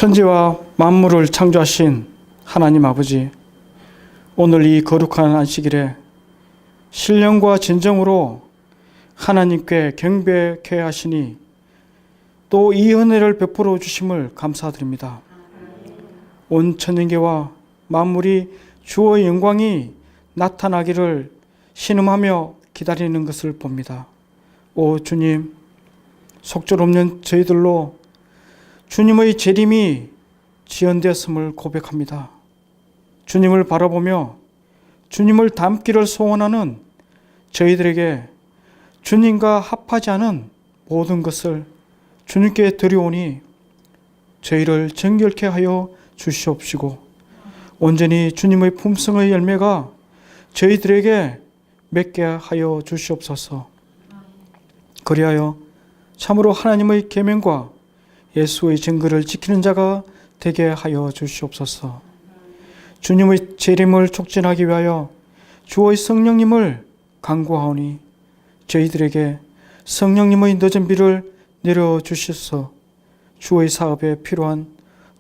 천지와 만물을 창조하신 하나님 아버지, 오늘 이 거룩한 안식일에 신령과 진정으로 하나님께 경배케 하시니 또 이 은혜를 베풀어 주심을 감사드립니다. 온 천인계와 만물이 주의 영광이 나타나기를 신음하며 기다리는 것을 봅니다. 오 주님, 속절없는 저희들로 주님의 재림이 지연되었음을 고백합니다. 주님을 바라보며 주님을 닮기를 소원하는 저희들에게 주님과 합하지 않은 모든 것을 주님께 드려오니 저희를 정결케 하여 주시옵시고 온전히 주님의 품성의 열매가 저희들에게 맺게 하여 주시옵소서. 그리하여 참으로 하나님의 계명과 예수의 증거를 지키는 자가 되게 하여 주시옵소서. 주님의 재림을 촉진하기 위하여 주의 성령님을 간구하오니 저희들에게 성령님의 늦은 비를 내려주셔서 주의 사업에 필요한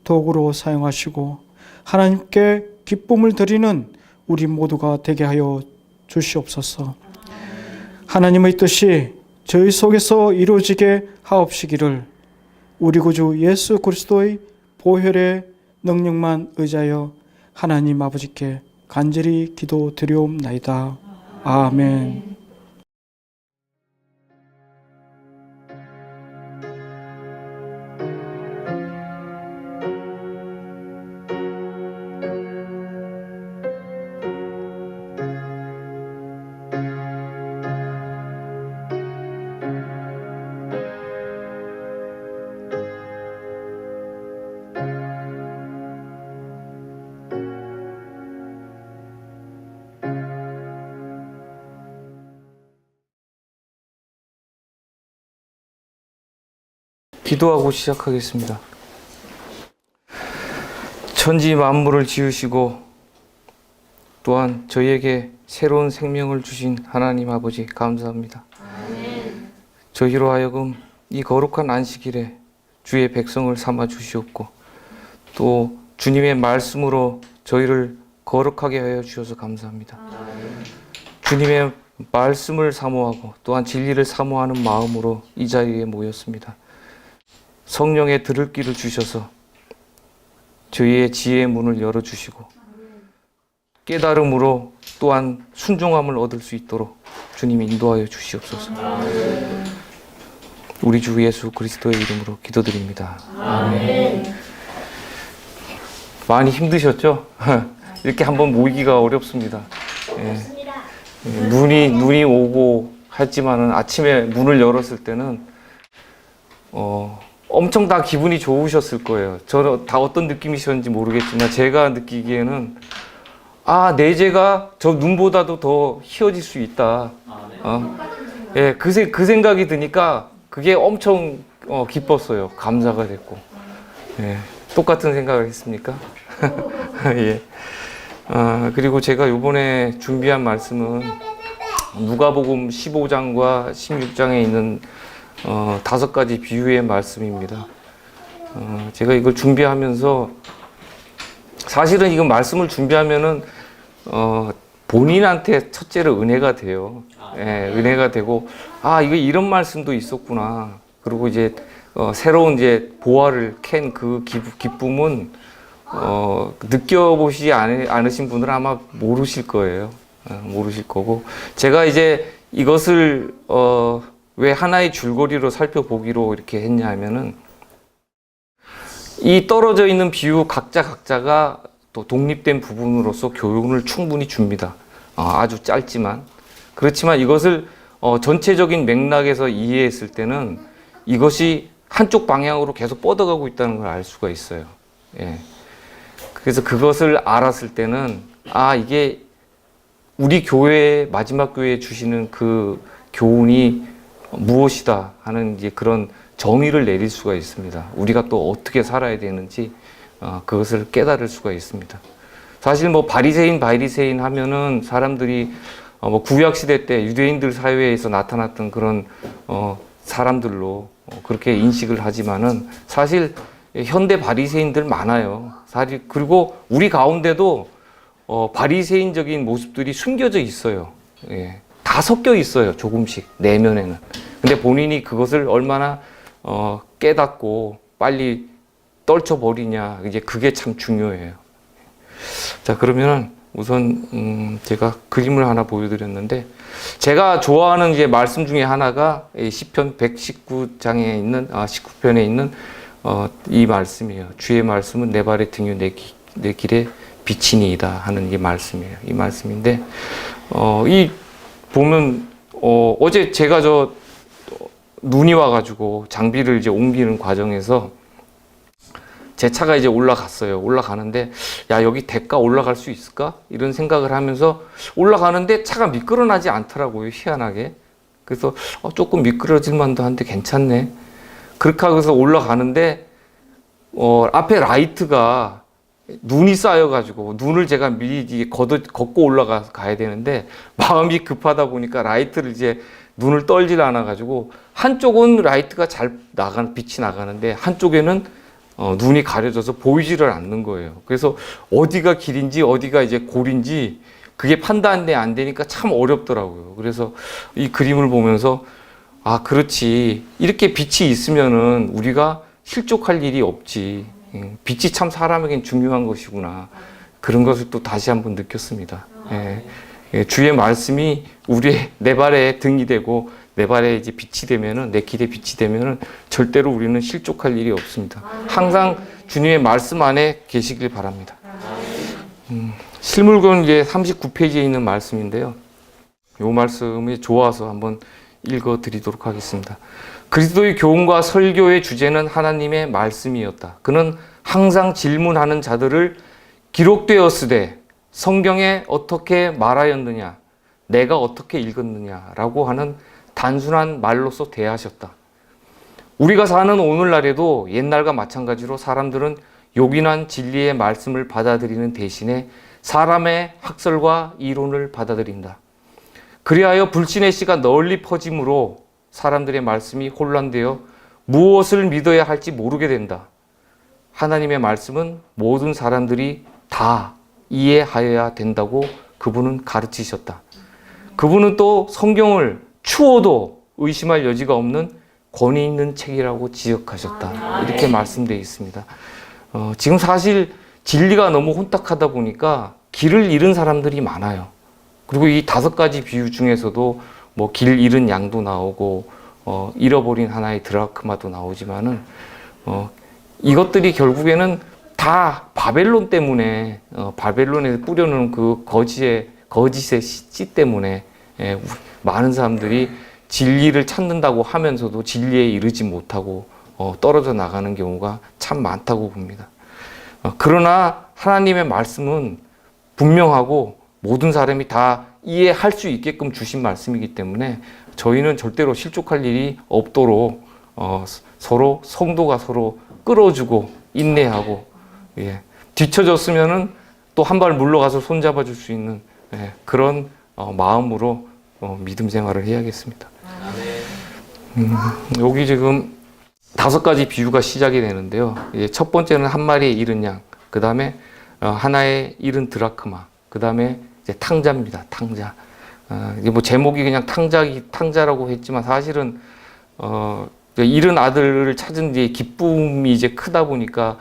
도구로 사용하시고 하나님께 기쁨을 드리는 우리 모두가 되게 하여 주시옵소서. 하나님의 뜻이 저희 속에서 이루어지게 하옵시기를 우리 구주 예수 그리스도의 보혈의 능력만 의지하여 하나님 아버지께 간절히 기도드리옵나이다. 아멘. 기도하고 시작하겠습니다. 천지 만물을 지으시고 또한 저희에게 새로운 생명을 주신 하나님 아버지 감사합니다. 아멘. 저희로 하여금 이 거룩한 안식일에 주의 백성을 삼아 주시옵고 또 주님의 말씀으로 저희를 거룩하게 하여 주셔서 감사합니다. 아멘. 주님의 말씀을 사모하고 또한 진리를 사모하는 마음으로 이 자리에 모였습니다. 성령의 들을 귀를 주셔서 저희의 지혜의 문을 열어주시고 깨달음으로 또한 순종함을 얻을 수 있도록 주님이 인도하여 주시옵소서. 우리 주 예수 그리스도의 이름으로 기도드립니다. 아멘. 많이 힘드셨죠? 이렇게 한번 모이기가 어렵습니다. 예. 눈이 오고 했지만은 아침에 문을 열었을 때는 엄청 다 기분이 좋으셨을 거예요. 저는 다 어떤 느낌이셨는지 모르겠지만 제가 느끼기에는 내재가 저 눈보다도 더 희어질 수 있다. 예, 그 생각이 드니까 그게 엄청 기뻤어요. 감사가 됐고. 예, 똑같은 생각을 했습니까? 예. 그리고 제가 이번에 준비한 말씀은 누가복음 15장과 16장에 있는 5가지 비유의 말씀입니다. 제가 이걸 준비하면서 사실은 이거 말씀을 준비하면은 본인한테 첫째로 은혜가 돼요. 예, 은혜가 되고 이거 이런 말씀도 있었구나. 그리고 이제 새로운 이제 보화를 캔 그 기쁨은 느껴보시지 않으신 분들은 아마 모르실 거예요. 모르실 거고 제가 이제 이것을 왜 하나의 줄거리로 살펴보기로 이렇게 했냐 하면은 이 떨어져 있는 비유 각자가 또 독립된 부분으로서 교훈을 충분히 줍니다. 아주 짧지만 그렇지만 이것을 전체적인 맥락에서 이해했을 때는 이것이 한쪽 방향으로 계속 뻗어가고 있다는 걸 알 수가 있어요. 예. 그래서 그것을 알았을 때는 이게 우리 교회의 마지막 교회에 주시는 그 교훈이 무엇이다 하는 이제 그런 정의를 내릴 수가 있습니다. 우리가 또 어떻게 살아야 되는지 그것을 깨달을 수가 있습니다. 사실 뭐 바리새인 하면은 사람들이 구약 시대 때 유대인들 사회에서 나타났던 그런 사람들로 그렇게 인식을 하지만은 사실 현대 바리새인들 많아요. 사실 그리고 우리 가운데도 바리새인적인 모습들이 숨겨져 있어요. 예. 다 섞여 있어요. 조금씩 내면에는. 근데 본인이 그것을 얼마나 깨닫고 빨리 떨쳐버리냐, 이제 그게 참 중요해요. 자, 그러면은 우선 제가 그림을 하나 보여드렸는데 제가 좋아하는 이제 말씀 중에 하나가 시편 119장에 있는 19편에 있는 이 말씀이에요. 주의 말씀은 내 발의 등유 내 길에 빛이니이다 하는 이 말씀이에요. 이 말씀인데 이 보면 어제 제가 눈이 와가지고 장비를 이제 옮기는 과정에서 제 차가 이제 올라갔어요. 올라가는데 여기 대가 올라갈 수 있을까? 이런 생각을 하면서 올라가는데 차가 미끄러나지 않더라고요. 희한하게. 그래서 조금 미끄러질 만도 한데 괜찮네. 그렇게 하고서 올라가는데 앞에 라이트가 눈이 쌓여가지고 눈을 제가 미리 걷고 올라가야 되는데 마음이 급하다 보니까 라이트를 이제 눈을 떨질 않아가지고 한쪽은 라이트가 잘 빛이 나가는데 한쪽에는 눈이 가려져서 보이지를 않는 거예요. 그래서 어디가 길인지 어디가 이제 골인지 그게 판단이 안 되니까 참 어렵더라고요. 그래서 이 그림을 보면서 그렇지. 이렇게 빛이 있으면은 우리가 실족할 일이 없지. 빛이 참 사람에겐 중요한 것이구나. 그런 것을 또 다시 한번 느꼈습니다. 주의 말씀이 내 발에 등이 되고 내 발에 이제 빛이 되면은 내 길에 빛이 되면은 절대로 우리는 실족할 일이 없습니다. 항상 주님의 말씀 안에 계시길 바랍니다. 실물권 이제 39페이지에 있는 말씀인데요. 이 말씀이 좋아서 한번 읽어 드리도록 하겠습니다. 그리스도의 교훈과 설교의 주제는 하나님의 말씀이었다. 그는 항상 질문하는 자들을 기록되었으되 성경에 어떻게 말하였느냐, 내가 어떻게 읽었느냐라고 하는 단순한 말로서 대하셨다. 우리가 사는 오늘날에도 옛날과 마찬가지로 사람들은 요긴한 진리의 말씀을 받아들이는 대신에 사람의 학설과 이론을 받아들인다. 그리하여 불신의 씨가 널리 퍼짐으로 사람들의 말씀이 혼란되어 무엇을 믿어야 할지 모르게 된다. 하나님의 말씀은 모든 사람들이 다 이해하여야 된다고 그분은 가르치셨다. 그분은 또 성경을 추워도 의심할 여지가 없는 권위 있는 책이라고 지적하셨다. 이렇게 말씀되어 있습니다. 지금 사실 진리가 너무 혼탁하다 보니까 길을 잃은 사람들이 많아요. 그리고 이 5가지 비유 중에서도 뭐 길 잃은 양도 나오고 잃어버린 하나의 드라크마도 나오지만은 이것들이 결국에는 다 바벨론 때문에 바벨론에 뿌려놓은 그 거짓의 씨 때문에 많은 사람들이 진리를 찾는다고 하면서도 진리에 이르지 못하고 떨어져 나가는 경우가 참 많다고 봅니다. 그러나 하나님의 말씀은 분명하고 모든 사람이 다 이해할 수 있게끔 주신 말씀이기 때문에 저희는 절대로 실족할 일이 없도록 서로 성도가 서로 끌어주고 인내하고 뒤처졌으면은 또 한 발 물러가서 손잡아 줄 수 있는 그런 마음으로 믿음 생활을 해야겠습니다. 여기 지금 5가지 비유가 시작이 되는데요. 첫 번째는 한 마리의 잃은 양, 그 다음에 하나의 잃은 드라크마, 그 다음에 탕자입니다. 탕자. 이게 뭐 제목이 그냥 탕자라고 했지만 사실은 잃은 아들을 찾은 뒤에 기쁨이 이제 크다 보니까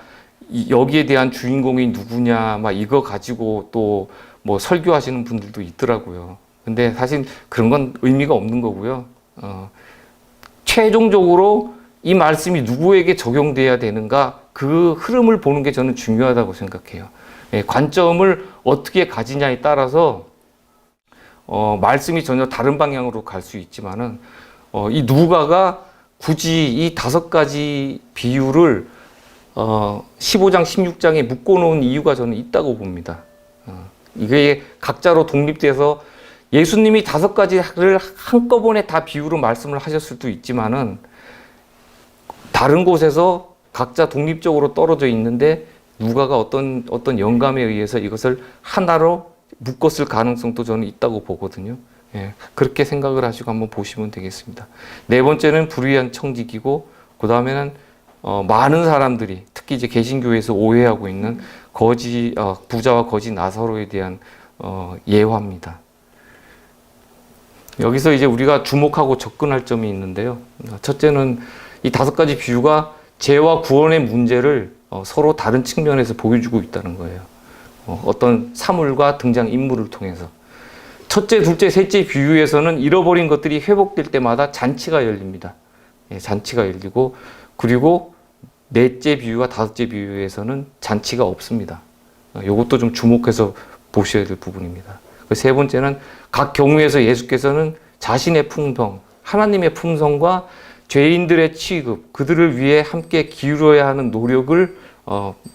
여기에 대한 주인공이 누구냐, 막 이거 가지고 또 뭐 설교하시는 분들도 있더라고요. 근데 사실 그런 건 의미가 없는 거고요. 최종적으로 이 말씀이 누구에게 적용돼야 되는가, 그 흐름을 보는 게 저는 중요하다고 생각해요. 관점을 어떻게 가지냐에 따라서 말씀이 전혀 다른 방향으로 갈 수 있지만은 이 누가가 굳이 이 5가지 비유를 15장, 16장에 묶어놓은 이유가 저는 있다고 봅니다. 이게 각자로 독립돼서 예수님이 5가지를 한꺼번에 다 비유로 말씀을 하셨을 수도 있지만은 다른 곳에서 각자 독립적으로 떨어져 있는데 누가가 어떤 영감에 의해서 이것을 하나로 묶었을 가능성도 저는 있다고 보거든요. 그렇게 생각을 하시고 한번 보시면 되겠습니다. 네 번째는 불의한 청지기고, 그 다음에는 많은 사람들이 특히 이제 개신교에서 오해하고 있는 부자와 거지 나사로에 대한 예화입니다. 여기서 이제 우리가 주목하고 접근할 점이 있는데요. 첫째는 이 5가지 비유가 죄와 구원의 문제를 서로 다른 측면에서 보여주고 있다는 거예요. 어떤 사물과 등장 인물을 통해서. 첫째, 둘째, 셋째 비유에서는 잃어버린 것들이 회복될 때마다 잔치가 열립니다. 잔치가 열리고, 그리고 넷째 비유와 5째 비유에서는 잔치가 없습니다. 이것도 좀 주목해서 보셔야 될 부분입니다. 세 번째는 각 경우에서 예수께서는 자신의 풍성, 하나님의 풍성과 죄인들의 취급, 그들을 위해 함께 기울여야 하는 노력을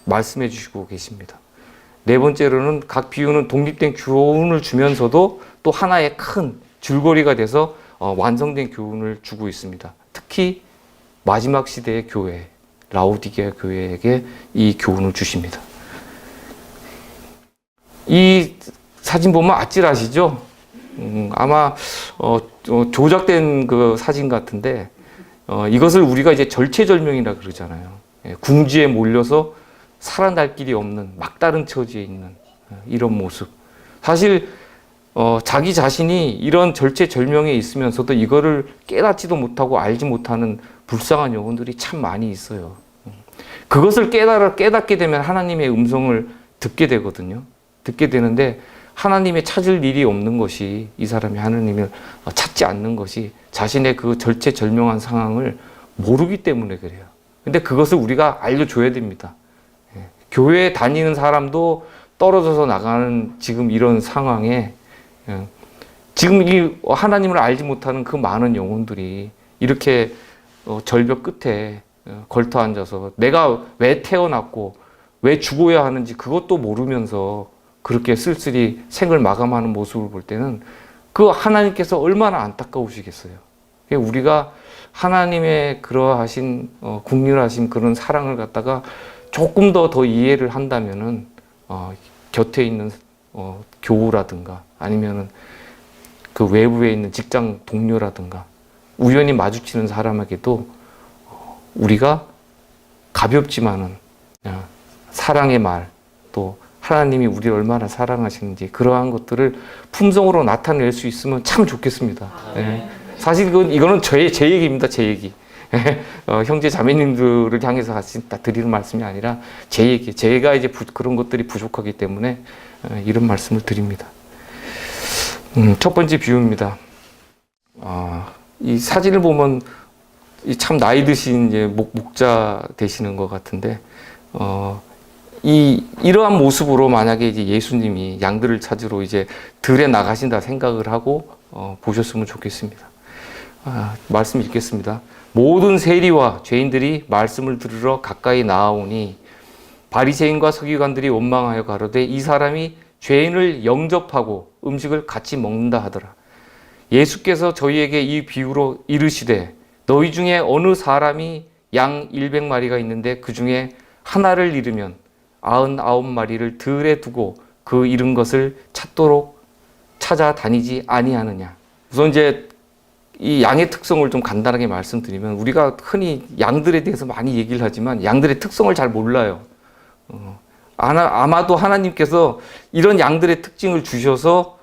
말씀해 주시고 계십니다. 네 번째로는 각 비유는 독립된 교훈을 주면서도 또 하나의 큰 줄거리가 돼서 완성된 교훈을 주고 있습니다. 특히 마지막 시대의 교회, 라오디게아 교회에게 이 교훈을 주십니다. 이 사진 보면 아찔하시죠? 아마 조작된 그 사진 같은데 이것을 우리가 이제 절체절명이라 그러잖아요. 궁지에 몰려서 살아날 길이 없는 막다른 처지에 있는 이런 모습. 사실 자기 자신이 이런 절체절명에 있으면서도 이거를 깨닫지도 못하고 알지 못하는 불쌍한 영혼들이 참 많이 있어요. 그것을 깨닫게 되면 하나님의 음성을 듣게 되거든요. 듣게 되는데 하나님의 찾을 일이 없는 것이, 이 사람이 하나님을 찾지 않는 것이 자신의 그 절체절명한 상황을 모르기 때문에 그래요. 근데 그것을 우리가 알려줘야 됩니다. 교회에 다니는 사람도 떨어져서 나가는 지금 이런 상황에 지금 이 하나님을 알지 못하는 그 많은 영혼들이 이렇게 절벽 끝에 걸터 앉아서 내가 왜 태어났고 왜 죽어야 하는지 그것도 모르면서 그렇게 쓸쓸히 생을 마감하는 모습을 볼 때는 그 하나님께서 얼마나 안타까우시겠어요. 우리가 하나님의 그러하신 국률하신 그런 사랑을 갖다가 조금 더 이해를 한다면은 곁에 있는 교우라든가 아니면은 그 외부에 있는 직장 동료라든가 우연히 마주치는 사람에게도 우리가 가볍지만은 사랑의 말, 또 하나님이 우리를 얼마나 사랑하시는지 그러한 것들을 품성으로 나타낼 수 있으면 참 좋겠습니다. 예. 사실 이거는 제 얘기입니다. 제 얘기. 형제 자매님들을 향해서 같이 드리는 말씀이 아니라 제 얘기. 제가 이제 그런 것들이 부족하기 때문에 이런 말씀을 드립니다. 첫 번째 비유입니다. 이 사진을 보면 참 나이 드신 이제 목자 되시는 것 같은데, 이러한 모습으로 만약에 이제 예수님이 양들을 찾으러 이제 들에 나가신다 생각을 하고 보셨으면 좋겠습니다. 말씀 읽겠습니다. 모든 세리와 죄인들이 말씀을 들으러 가까이 나아오니 바리새인과 서기관들이 원망하여 가로되 이 사람이 죄인을 영접하고 음식을 같이 먹는다 하더라. 예수께서 저희에게 이 비유로 이르시되 너희 중에 어느 사람이 양 100마리가 있는데 그 중에 하나를 잃으면 99마리를 들에 두고 그 잃은 것을 찾도록 찾아다니지 아니하느냐. 우선 이제 이 양의 특성을 좀 간단하게 말씀드리면 우리가 흔히 양들에 대해서 많이 얘기를 하지만 양들의 특성을 잘 몰라요. 아마도 하나님께서 이런 양들의 특징을 주셔서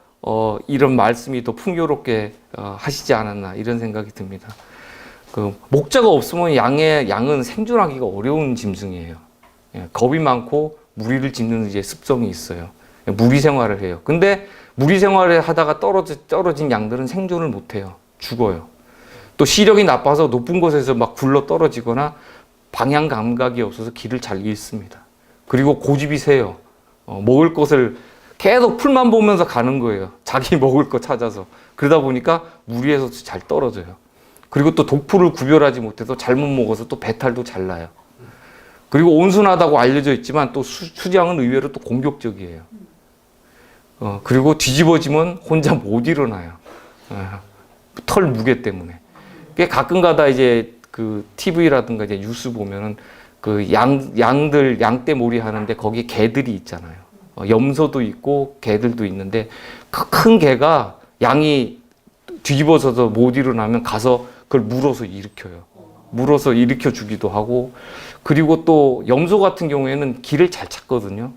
이런 말씀이 더 풍요롭게 하시지 않았나 이런 생각이 듭니다. 그 목자가 없으면 양은 생존하기가 어려운 짐승이에요. 겁이 많고 무리를 짓는 이제 습성이 있어요. 무리 생활을 해요. 근데 무리 생활을 하다가 떨어진 양들은 생존을 못 해요. 죽어요. 또 시력이 나빠서 높은 곳에서 막 굴러 떨어지거나 방향 감각이 없어서 길을 잘 잃습니다. 그리고 고집이 세요. 먹을 것을 계속 풀만 보면서 가는 거예요. 자기 먹을 거 찾아서. 그러다 보니까 무리에서 잘 떨어져요. 그리고 또 독풀을 구별하지 못해서 잘못 먹어서 또 배탈도 잘 나요. 그리고 온순하다고 알려져 있지만 또 수장은 의외로 또 공격적이에요. 그리고 뒤집어지면 혼자 못 일어나요. 털 무게 때문에. 가끔가다 이제 그 TV라든가 이제 뉴스 보면은 그 양들 양떼몰이 하는데 거기 개들이 있잖아요. 염소도 있고 개들도 있는데 그 큰 개가 양이 뒤집어져서 못 일어나면 가서 그걸 물어서 일으켜요. 물어서 일으켜 주기도 하고, 그리고 또 염소 같은 경우에는 길을 잘 찾거든요.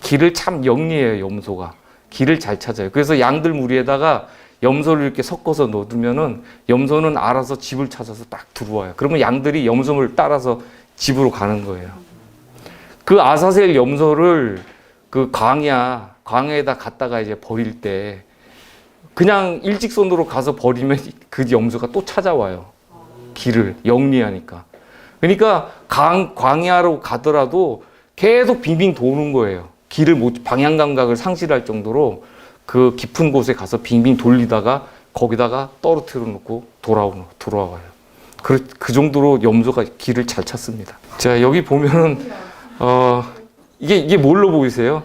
길을 참 영리해요. 염소가 길을 잘 찾아요. 그래서 양들 무리에다가 염소를 이렇게 섞어서 넣어두면은 염소는 알아서 집을 찾아서 딱 들어와요. 그러면 양들이 염소를 따라서 집으로 가는 거예요. 그 아사셀 염소를 그 광야에다 갖다가 이제 버릴 때 그냥 일직선으로 가서 버리면 그 염소가 또 찾아와요. 길을 영리하니까. 그러니까 광야로 가더라도 계속 빙빙 도는 거예요. 방향 감각을 상실할 정도로 그 깊은 곳에 가서 빙빙 돌리다가 거기다가 떨어뜨려 놓고 돌아와요. 그 정도로 염소가 길을 잘 찾습니다. 자, 여기 보면은 이게 뭘로 보이세요?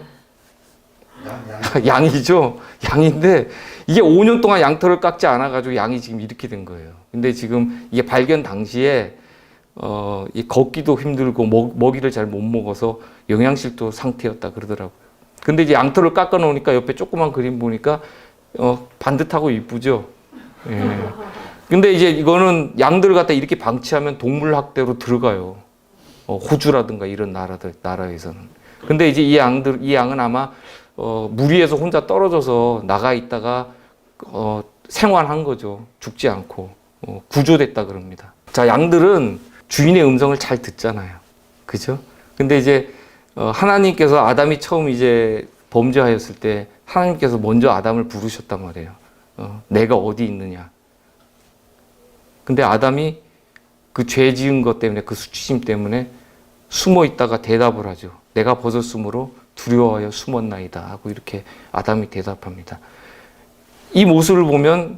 양이죠. 양인데 이게 5년 동안 양털을 깎지 않아 가지고 양이 지금 이렇게 된 거예요. 근데 지금 이게 발견 당시에 걷기도 힘들고 먹이를 잘 못 먹어서 영양실조 상태였다 그러더라고요. 근데 이제 양털을 깎아 놓으니까 옆에 조그만 그림 보니까 반듯하고 이쁘죠. 예. 근데 이제 이거는 양들을 갖다 이렇게 방치하면 동물학대로 들어가요. 호주라든가 이런 나라에서는. 근데 이제 이 양은 아마 무리에서 혼자 떨어져서 나가 있다가 생활한 거죠. 죽지 않고 구조됐다 그럽니다. 자, 양들은 주인의 음성을 잘 듣잖아요. 그죠? 근데 이제 하나님께서 아담이 처음 이제 범죄하였을 때 하나님께서 먼저 아담을 부르셨단 말이에요. 내가 어디 있느냐. 근데 아담이 그 죄 지은 것 때문에, 그 수치심 때문에 숨어 있다가 대답을 하죠. 내가 벗었으므로 두려워하여 숨었나이다 하고 이렇게 아담이 대답합니다. 이 모습을 보면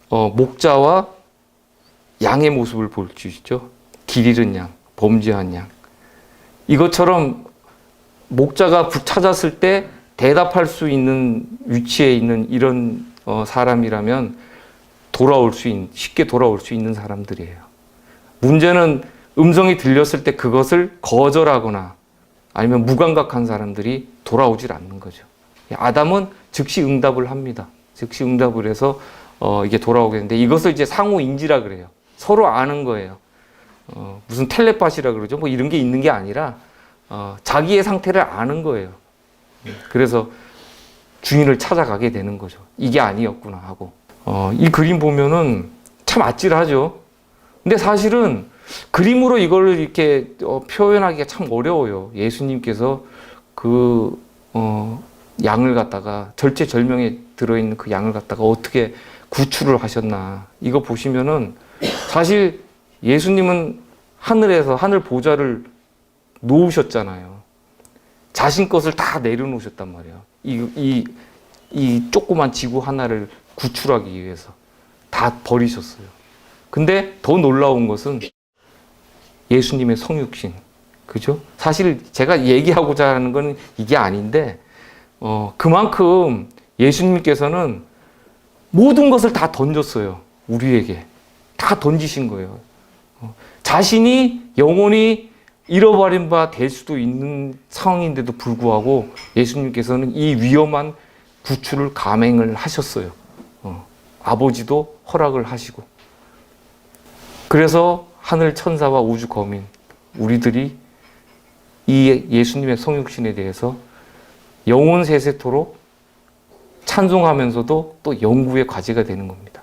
목자와 양의 모습을 볼 수 있죠. 길 잃은 양, 범죄한 양. 이것처럼 목자가 찾았을 때 대답할 수 있는 위치에 있는 이런 사람이라면 쉽게 돌아올 수 있는 사람들이에요. 문제는 음성이 들렸을 때 그것을 거절하거나 아니면 무감각한 사람들이 돌아오질 않는 거죠. 아담은 즉시 응답을 합니다. 즉시 응답을 해서 이게 돌아오게 되는데 이것을 이제 상호 인지라 그래요. 서로 아는 거예요. 무슨 텔레파시라 그러죠. 뭐 이런 게 있는 게 아니라 자기의 상태를 아는 거예요. 그래서 주인을 찾아가게 되는 거죠. 이게 아니었구나 하고. 이 그림 보면은 참 아찔하죠. 근데 사실은 그림으로 이걸 이렇게 표현하기가 참 어려워요. 예수님께서 그 양을 갖다가 절체절명에 들어있는 그 양을 갖다가 어떻게 구출을 하셨나. 이거 보시면은 사실 예수님은 하늘에서 하늘 보좌를 놓으셨잖아요. 자신 것을 다 내려놓으셨단 말이에요. 이 조그만 지구 하나를 구출하기 위해서 다 버리셨어요. 근데 더 놀라운 것은 예수님의 성육신. 그죠? 사실 제가 얘기하고자 하는 건 이게 아닌데, 그만큼 예수님께서는 모든 것을 다 던졌어요. 우리에게. 다 던지신 거예요. 자신이 영원히 잃어버린 바 될 수도 있는 상황인데도 불구하고 예수님께서는 이 위험한 구출을 감행을 하셨어요. 아버지도 허락을 하시고. 그래서 하늘 천사와 우주 거민, 우리들이 이 예수님의 성육신에 대해서 영혼 세세토록 찬송하면서도 또 연구의 과제가 되는 겁니다.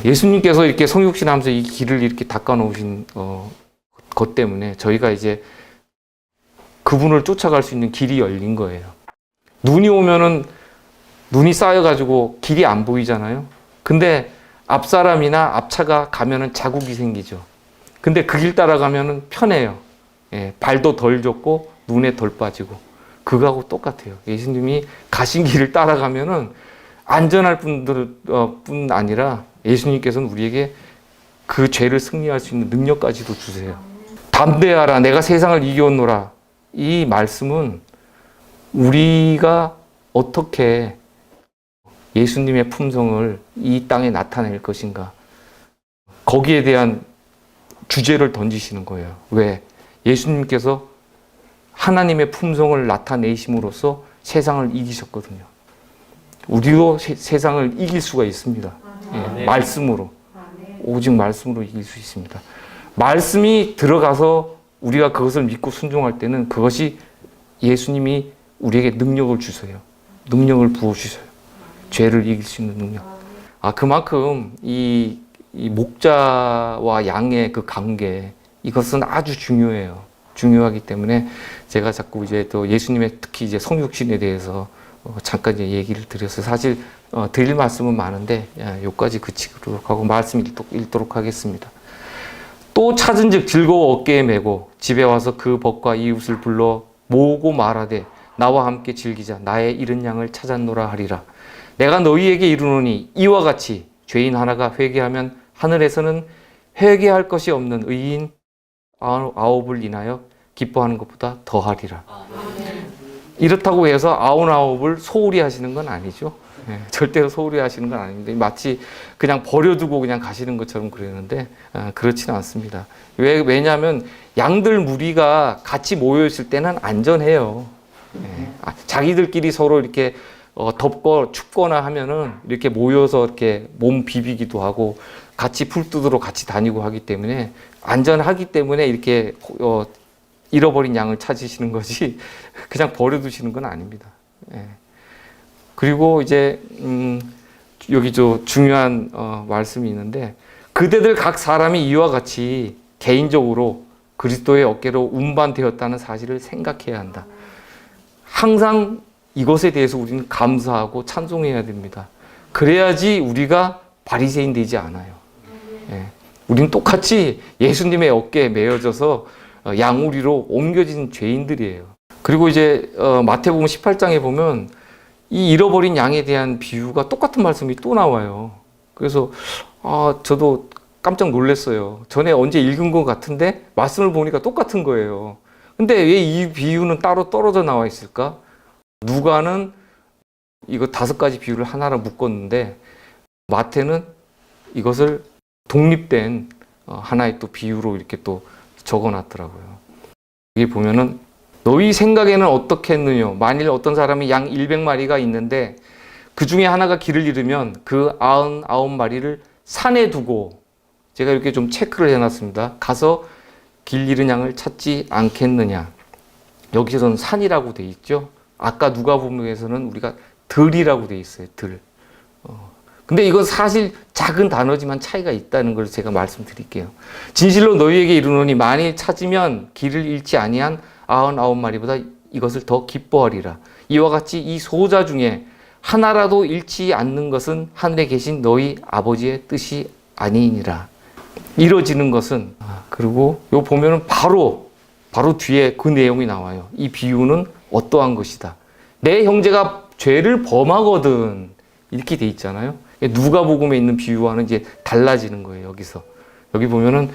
예수님께서 이렇게 성육신하면서 이 길을 이렇게 닦아 놓으신 것 때문에 저희가 이제 그분을 쫓아갈 수 있는 길이 열린 거예요. 눈이 오면은 눈이 쌓여가지고 길이 안 보이잖아요. 근데 앞사람이나 앞차가 가면은 자국이 생기죠. 근데 그 길 따라가면은 편해요. 발도 덜 젖고 눈에 덜 빠지고. 그거하고 똑같아요. 예수님이 가신 길을 따라가면은 안전할 뿐 아니라 예수님께서는 우리에게 그 죄를 승리할 수 있는 능력까지도 주세요. 담대하라, 내가 세상을 이겨오노라. 이 말씀은 우리가 어떻게 예수님의 품성을 이 땅에 나타낼 것인가. 거기에 대한 주제를 던지시는 거예요. 왜? 예수님께서 하나님의 품성을 나타내심으로써 세상을 이기셨거든요. 우리도 세상을 이길 수가 있습니다. 말씀으로. 오직 말씀으로 이길 수 있습니다. 말씀이 들어가서 우리가 그것을 믿고 순종할 때는 그것이 예수님이 우리에게 능력을 주세요. 능력을 부어주셔요. 죄를 이길 수 있는 능력. 그만큼 이 목자와 양의 그 관계, 이것은 아주 중요해요. 중요하기 때문에 제가 자꾸 이제 또 예수님의 특히 이제 성육신에 대해서 잠깐 이제 얘기를 드렸어요. 사실 드릴 말씀은 많은데 여기까지 그치도록 하고 말씀 읽도록 하겠습니다. 또 찾은즉 즐거워 어깨에 메고 집에 와서 그 벗과 이웃을 불러 모으고 말하되 나와 함께 즐기자. 나의 잃은 양을 찾았노라 하리라. 내가 너희에게 이르노니 이와 같이 죄인 하나가 회개하면 하늘에서는 회개할 것이 없는 의인 아홉을 인하여 기뻐하는 것보다 더하리라. 이렇다고 해서 99을 소홀히 하시는 건 아니죠. 절대로 소홀히 하시는 건 아닌데 마치 그냥 버려두고 그냥 가시는 것처럼 그러는데 그렇지는 않습니다. 왜냐하면 양들 무리가 같이 모여 있을 때는 안전해요. 자기들끼리 서로 이렇게 덥고 춥거나 하면은 이렇게 모여서 이렇게 몸 비비기도 하고 같이 풀 뜯으러 같이 다니고 하기 때문에 안전하기 때문에 이렇게 잃어버린 양을 찾으시는 것이 그냥 버려두시는 건 아닙니다. 그리고 이제 여기 중요한 말씀이 있는데 그대들 각 사람이 이와 같이 개인적으로 그리스도의 어깨로 운반되었다는 사실을 생각해야 한다. 항상 이것에 대해서 우리는 감사하고 찬송해야 됩니다. 그래야지 우리가 바리새인 되지 않아요. 우리는 똑같이 예수님의 어깨에 메어져서 양우리로 옮겨진 죄인들이에요. 그리고 이제 마태복음 18장에 보면 이 잃어버린 양에 대한 비유가 똑같은 말씀이 또 나와요. 그래서 저도 깜짝 놀랐어요. 전에 언제 읽은 것 같은데 말씀을 보니까 똑같은 거예요. 근데 왜 이 비유는 따로 떨어져 나와 있을까? 누가는 이거 5가지 비유를 하나로 묶었는데 마태는 이것을 독립된 하나의 또 비유로 이렇게 또 적어놨더라고요. 여기 보면은 너희 생각에는 어떻게 했느냐. 만일 어떤 사람이 양 100마리가 있는데 그 중에 하나가 길을 잃으면 그 99마리를 산에 두고, 제가 이렇게 좀 체크를 해놨습니다. 가서 길 잃은 양을 찾지 않겠느냐. 여기서는 산이라고 돼 있죠. 아까 누가복음에서는 우리가 들이라고 돼 있어요. 들. 근데 이건 사실 작은 단어지만 차이가 있다는 걸 제가 말씀드릴게요. 진실로 너희에게 이르노니 만일 찾으면 길을 잃지 아니한 99마리보다 이것을 더 기뻐하리라. 이와 같이 이 소자 중에 하나라도 잃지 않는 것은 하늘에 계신 너희 아버지의 뜻이 아니니라. 이루어지는 것은, 그리고 요 보면은 바로 뒤에 그 내용이 나와요. 이 비유는 어떠한 것이다. 내 형제가 죄를 범하거든. 이렇게 돼 있잖아요. 누가복음에 있는 비유와는 이제 달라지는 거예요. 여기서. 여기 보면은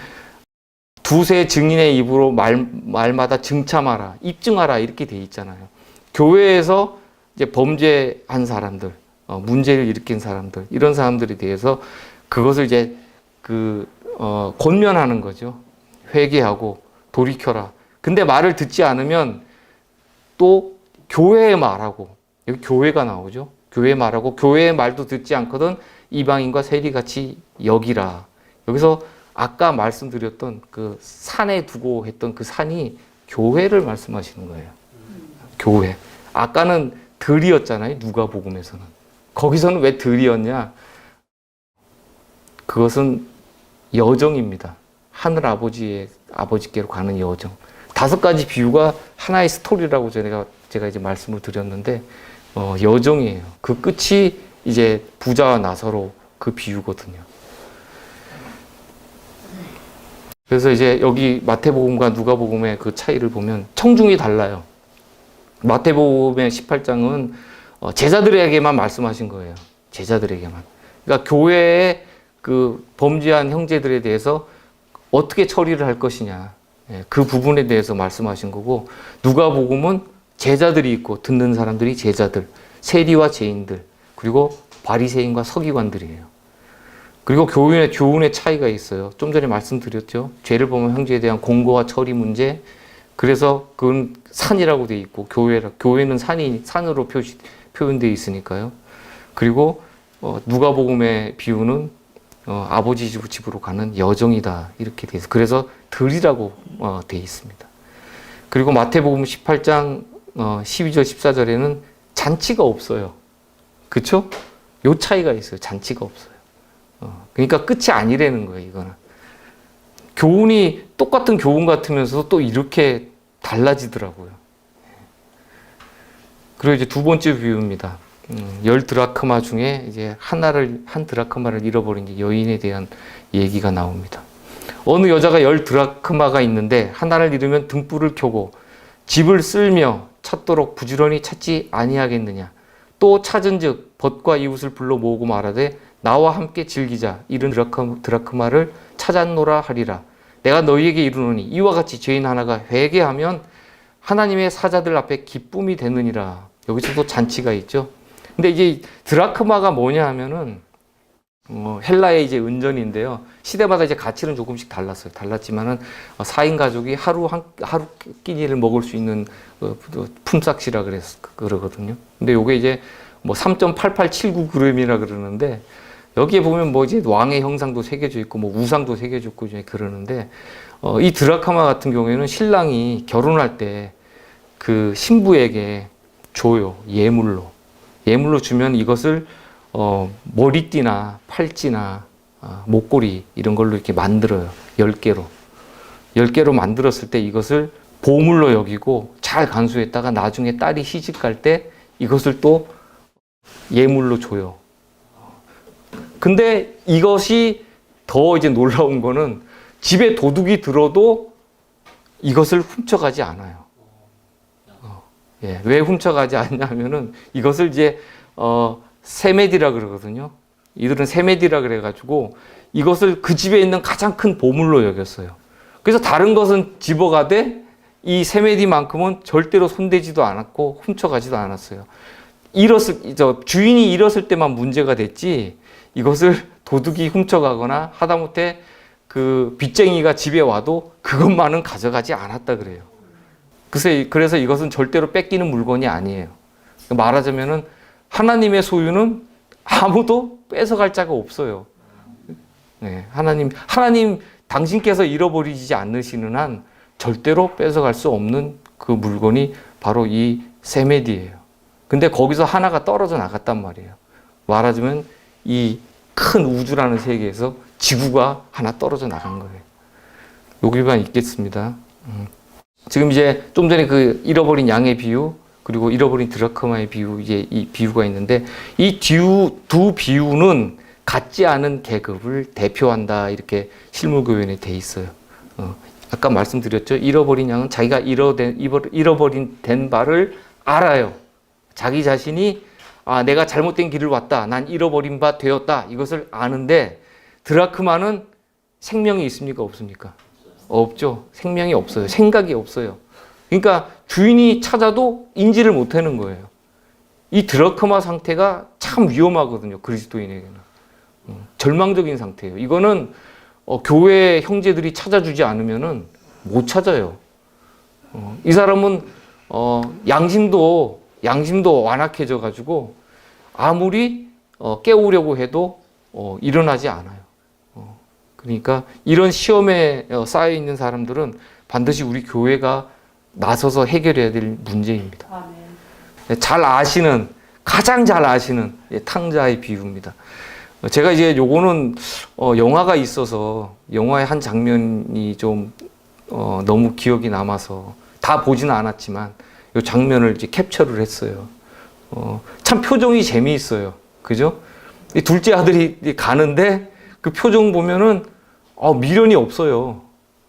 두세 증인의 입으로 말마다 증참하라, 입증하라 이렇게 돼 있잖아요. 교회에서 이제 범죄한 사람들, 문제를 일으킨 사람들, 이런 사람들에 대해서 그것을 이제 권면하는 거죠. 회개하고 돌이켜라. 근데 말을 듣지 않으면 또 교회에 말하고, 여기 교회가 나오죠. 교회에 말하고, 교회의 말도 듣지 않거든 이방인과 세리같이 여기라. 여기서 아까 말씀드렸던 그 산에 두고 했던 그 산이 교회를 말씀하시는 거예요. 교회. 아까는 들이었잖아요. 누가복음에서는. 거기서는 왜 들이었냐? 그것은 여정입니다. 하늘 아버지께로 가는 여정. 5가지 비유가 하나의 스토리라고 제가 이제 말씀을 드렸는데, 여정이에요. 그 끝이 이제 부자와 나사로 그 비유거든요. 그래서 이제 여기 마태복음과 누가복음의 그 차이를 보면 청중이 달라요. 마태복음의 18장은 제자들에게만 말씀하신 거예요. 제자들에게만. 그러니까 교회의 그 범죄한 형제들에 대해서 어떻게 처리를 할 것이냐, 그 부분에 대해서 말씀하신 거고, 누가복음은 제자들이 있고 듣는 사람들이 제자들, 세리와 죄인들, 그리고 바리새인과 서기관들이에요. 그리고 교훈의 차이가 있어요. 좀 전에 말씀드렸죠. 죄를 범한 형제에 대한 공고와 처리 문제. 그래서 그건 산이라고 돼 있고, 교회는 산으로 표현되어 있으니까요. 그리고 누가복음의 비유는 아버지 집으로 가는 여정이다 이렇게 돼 있어요. 그래서 들이라고 돼 있습니다. 그리고 마태복음 18장 12절 14절에는 잔치가 없어요. 그렇죠? 요 차이가 있어요. 잔치가 없어요. 그러니까 끝이 아니라는 거예요. 이거는 교훈이 똑같은 교훈 같으면서도 또 이렇게 달라지더라고요. 그리고 이제 두 번째 비유입니다. 10드라크마 중에 이제 한 드라크마를 잃어버린 여인에 대한 얘기가 나옵니다. 어느 여자가 10드라크마가 있는데 하나를 잃으면 등불을 켜고 집을 쓸며 찾도록 부지런히 찾지 아니하겠느냐. 또 찾은즉 벗과 이웃을 불러 모으고 말하되 나와 함께 즐기자. 잃은 드라크마를 찾았노라 하리라. 내가 너희에게 이르노니 이와 같이 죄인 하나가 회개하면 하나님의 사자들 앞에 기쁨이 되느니라. 여기서도 잔치가 있죠. 근데 이제 드라크마가 뭐냐 하면은 헬라의 이제 은전인데요. 시대마다 이제 가치는 조금씩 달랐어요. 달랐지만은 4인 가족이 하루 끼니를 먹을 수 있는 품삯이라 그러거든요. 근데 요게 이제 뭐 3.8879g이라 그러는데, 여기에 보면 뭐 이제 왕의 형상도 새겨져 있고 뭐 우상도 새겨져 있고 이제 그러는데, 이 드라크마 같은 경우에는 신랑이 결혼할 때 그 신부에게 줘요. 예물로 주면 이것을 머리띠나 팔찌나 목걸이 이런 걸로 이렇게 만들어요. 10개로 만들었을 때 이것을 보물로 여기고 잘 간수했다가 나중에 딸이 시집갈 때 이것을 또 예물로 줘요. 근데 이것이 더 이제 놀라운 거는 집에 도둑이 들어도 이것을 훔쳐가지 않아요. 왜 훔쳐가지 않냐면은 이것을 이제 세메디라 그러거든요. 이들은 세메디라 그래가지고 이것을 그 집에 있는 가장 큰 보물로 여겼어요. 그래서 다른 것은 집어가되 이 세메디만큼은 절대로 손대지도 않았고 훔쳐가지도 않았어요. 주인이 잃었을 때만 문제가 됐지 이것을 도둑이 훔쳐가거나 하다못해 그 빚쟁이가 집에 와도 그것만은 가져가지 않았다 그래요. 그래서 이것은 절대로 뺏기는 물건이 아니에요. 말하자면은 하나님의 소유는 아무도 뺏어갈 자가 없어요. 네, 하나님 당신께서 잃어버리지 않으시는 한 절대로 뺏어갈 수 없는 그 물건이 바로 이 세메디예요. 근데 거기서 하나가 떨어져 나갔단 말이에요. 말하자면 이 큰 우주라는 세계에서 지구가 하나 떨어져 나간 거예요. 여기만 있겠습니다. 지금 이제 좀 전에 그 잃어버린 양의 비유, 그리고 잃어버린 드라크마의 비유, 이제 이 비유가 있는데, 이 두 비유는 갖지 않은 계급을 대표한다, 이렇게 실무교연에 돼 있어요. 아까 말씀드렸죠. 잃어버린 양은 자기가 잃어버린 바를 알아요. 자기 자신이 내가 잘못된 길을 왔다, 난 잃어버린 바 되었다, 이것을 아는데, 드라크마는 생명이 있습니까? 없습니까? 없죠. 생명이 없어요. 생각이 없어요. 그러니까 주인이 찾아도 인지를 못하는 거예요. 이 드라크마 상태가 참 위험하거든요. 그리스도인에게는. 절망적인 상태예요. 이거는 교회 형제들이 찾아주지 않으면은 못 찾아요. 이 사람은 양심도 완악해져 가지고 아무리 깨우려고 해도 일어나지 않아요. 그러니까 이런 시험에 쌓여 있는 사람들은 반드시 우리 교회가 나서서 해결해야 될 문제입니다. 가장 잘 아시는 탕자의 비유입니다. 제가 이제 요거는 영화가 있어서 영화의 한 장면이 좀 너무 기억이 남아서 다 보지는 않았지만 이 장면을 이제 캡처를 했어요. 참 표정이 재미있어요. 그죠? 이 둘째 아들이 가는데 그 표정 보면은 미련이 없어요.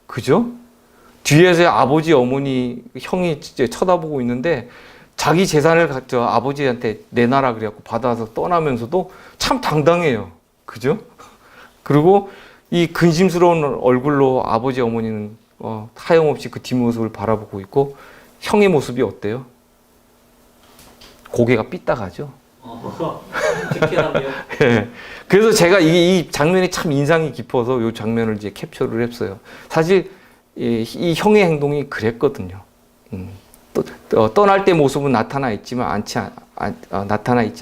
그죠? 뒤에서 아버지, 어머니, 형이 쳐다보고 있는데 자기 재산을 아버지한테 내놔라 그래갖고 받아서 떠나면서도 참 당당해요. 그죠? 그리고 이 근심스러운 얼굴로 아버지, 어머니는 하염없이 그 뒷모습을 바라보고 있고, 형의 모습이 어때요? 고개가 삐딱하죠? 예. 그래서 제가 이 장면이 참 인상이 깊어서 이 장면을 이제 캡처를 했어요. 사실 이 형의 행동이 그랬거든요. 떠날 때 모습은 나타나 있지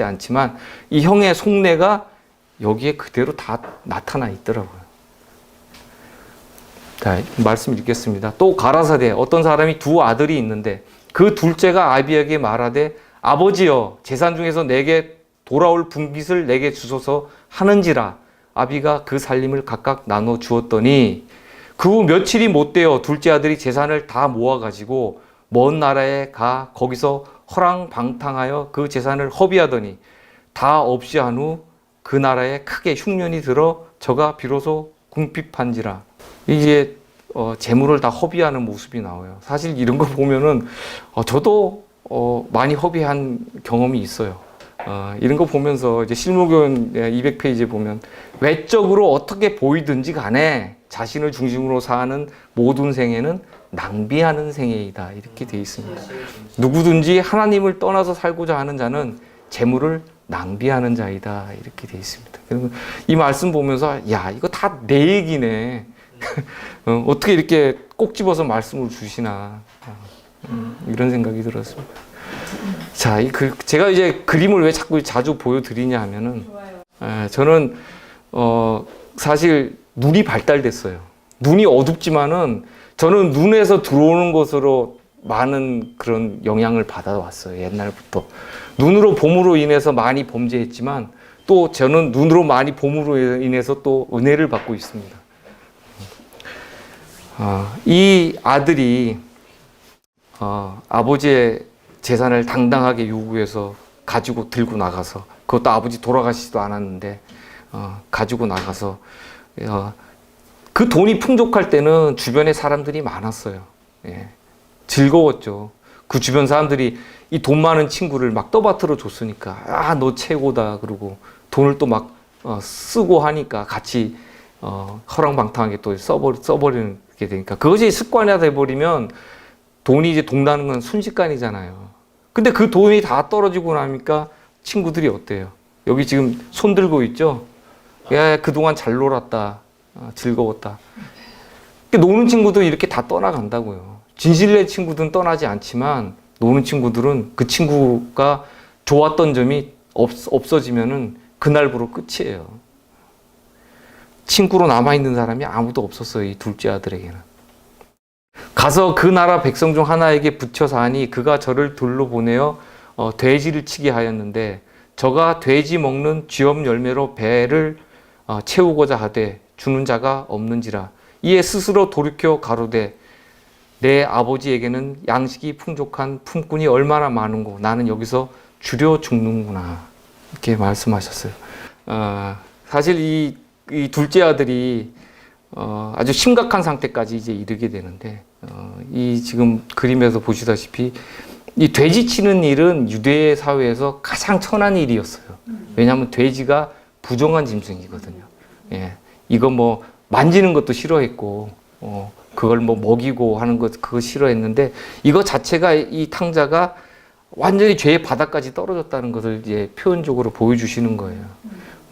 않지만 이 형의 속내가 여기에 그대로 다 나타나 있더라고요. 자, 말씀 읽겠습니다. 또 가라사대, 어떤 사람이 두 아들이 있는데 그 둘째가 아비에게 말하되 아버지여, 재산 중에서 내게 돌아올 분깃을 내게 주소서 하는지라. 아비가 그 살림을 각각 나눠 주었더니 그 후 며칠이 못 되어 둘째 아들이 재산을 다 모아가지고 먼 나라에 가 거기서 허랑방탕하여 그 재산을 허비하더니 다 없이 한 후 그 나라에 크게 흉년이 들어 저가 비로소 궁핍한지라. 이게 재물을 다 허비하는 모습이 나와요. 사실 이런 거 보면은 저도 많이 허비한 경험이 있어요. 이런 거 보면서 이제 실무교훈 200페이지에 보면 외적으로 어떻게 보이든지 간에 자신을 중심으로 사는 모든 생애는 낭비하는 생애이다, 이렇게 되어 있습니다. 누구든지 하나님을 떠나서 살고자 하는 자는 재물을 낭비하는 자이다, 이렇게 되어 있습니다. 그래서 이 말씀 보면서 야, 이거 다 내 얘기네. 어떻게 이렇게 꼭 집어서 말씀을 주시나, 이런 생각이 들었습니다. 자, 제가 이제 그림을 왜 자주 보여드리냐 하면은, 저는 사실 눈이 발달됐어요. 눈이 어둡지만은 저는 눈에서 들어오는 것으로 많은 그런 영향을 받아왔어요. 옛날부터. 눈으로 봄으로 인해서 많이 범죄했지만 또 저는 눈으로 많이 봄으로 인해서 또 은혜를 받고 있습니다. 이 아들이 아버지의 재산을 당당하게 요구해서 가지고 들고 나가서, 그것도 아버지 돌아가시지도 않았는데 가지고 나가서, 그 돈이 풍족할 때는 주변에 사람들이 많았어요. 예, 즐거웠죠. 그 주변 사람들이 이 돈 많은 친구를 막 떠받들어 줬으니까 너 최고다, 그러고 돈을 또 막 쓰고 하니까 같이 허랑방탕하게 또 써버리게 되니까, 그것이 습관화 돼버리면 돈이 이제 동나는 건 순식간이잖아요. 근데 그 돈이 다 떨어지고 나니까 친구들이 어때요? 여기 지금 손 들고 있죠? 야, 그동안 잘 놀았다. 즐거웠다. 노는 친구들은 이렇게 다 떠나간다고요. 진실내 친구들은 떠나지 않지만 노는 친구들은 그 친구가 좋았던 점이 없어지면은 그날부로 끝이에요. 친구로 남아있는 사람이 아무도 없었어요. 이 둘째 아들에게는. 가서 그 나라 백성 중 하나에게 붙여서 하니 그가 저를 돌로 보내어 돼지를 치게 하였는데 저가 돼지 먹는 쥐엄 열매로 배를 채우고자 하되 주는 자가 없는지라. 이에 스스로 돌이켜 가로되 내 아버지에게는 양식이 풍족한 품꾼이 얼마나 많은고 나는 여기서 주려 죽는구나. 이렇게 말씀하셨어요. 사실 이 둘째 아들이 아주 심각한 상태까지 이제 이르게 되는데 이 지금 그림에서 보시다시피 이 돼지 치는 일은 유대 사회에서 가장 천한 일이었어요. 왜냐하면 돼지가 부정한 짐승이거든요. 예, 이거 뭐 만지는 것도 싫어했고 그걸 뭐 먹이고 하는 것 그거 싫어했는데 이거 자체가 이 탕자가 완전히 죄의 바닥까지 떨어졌다는 것을 이제 표현적으로 보여주시는 거예요.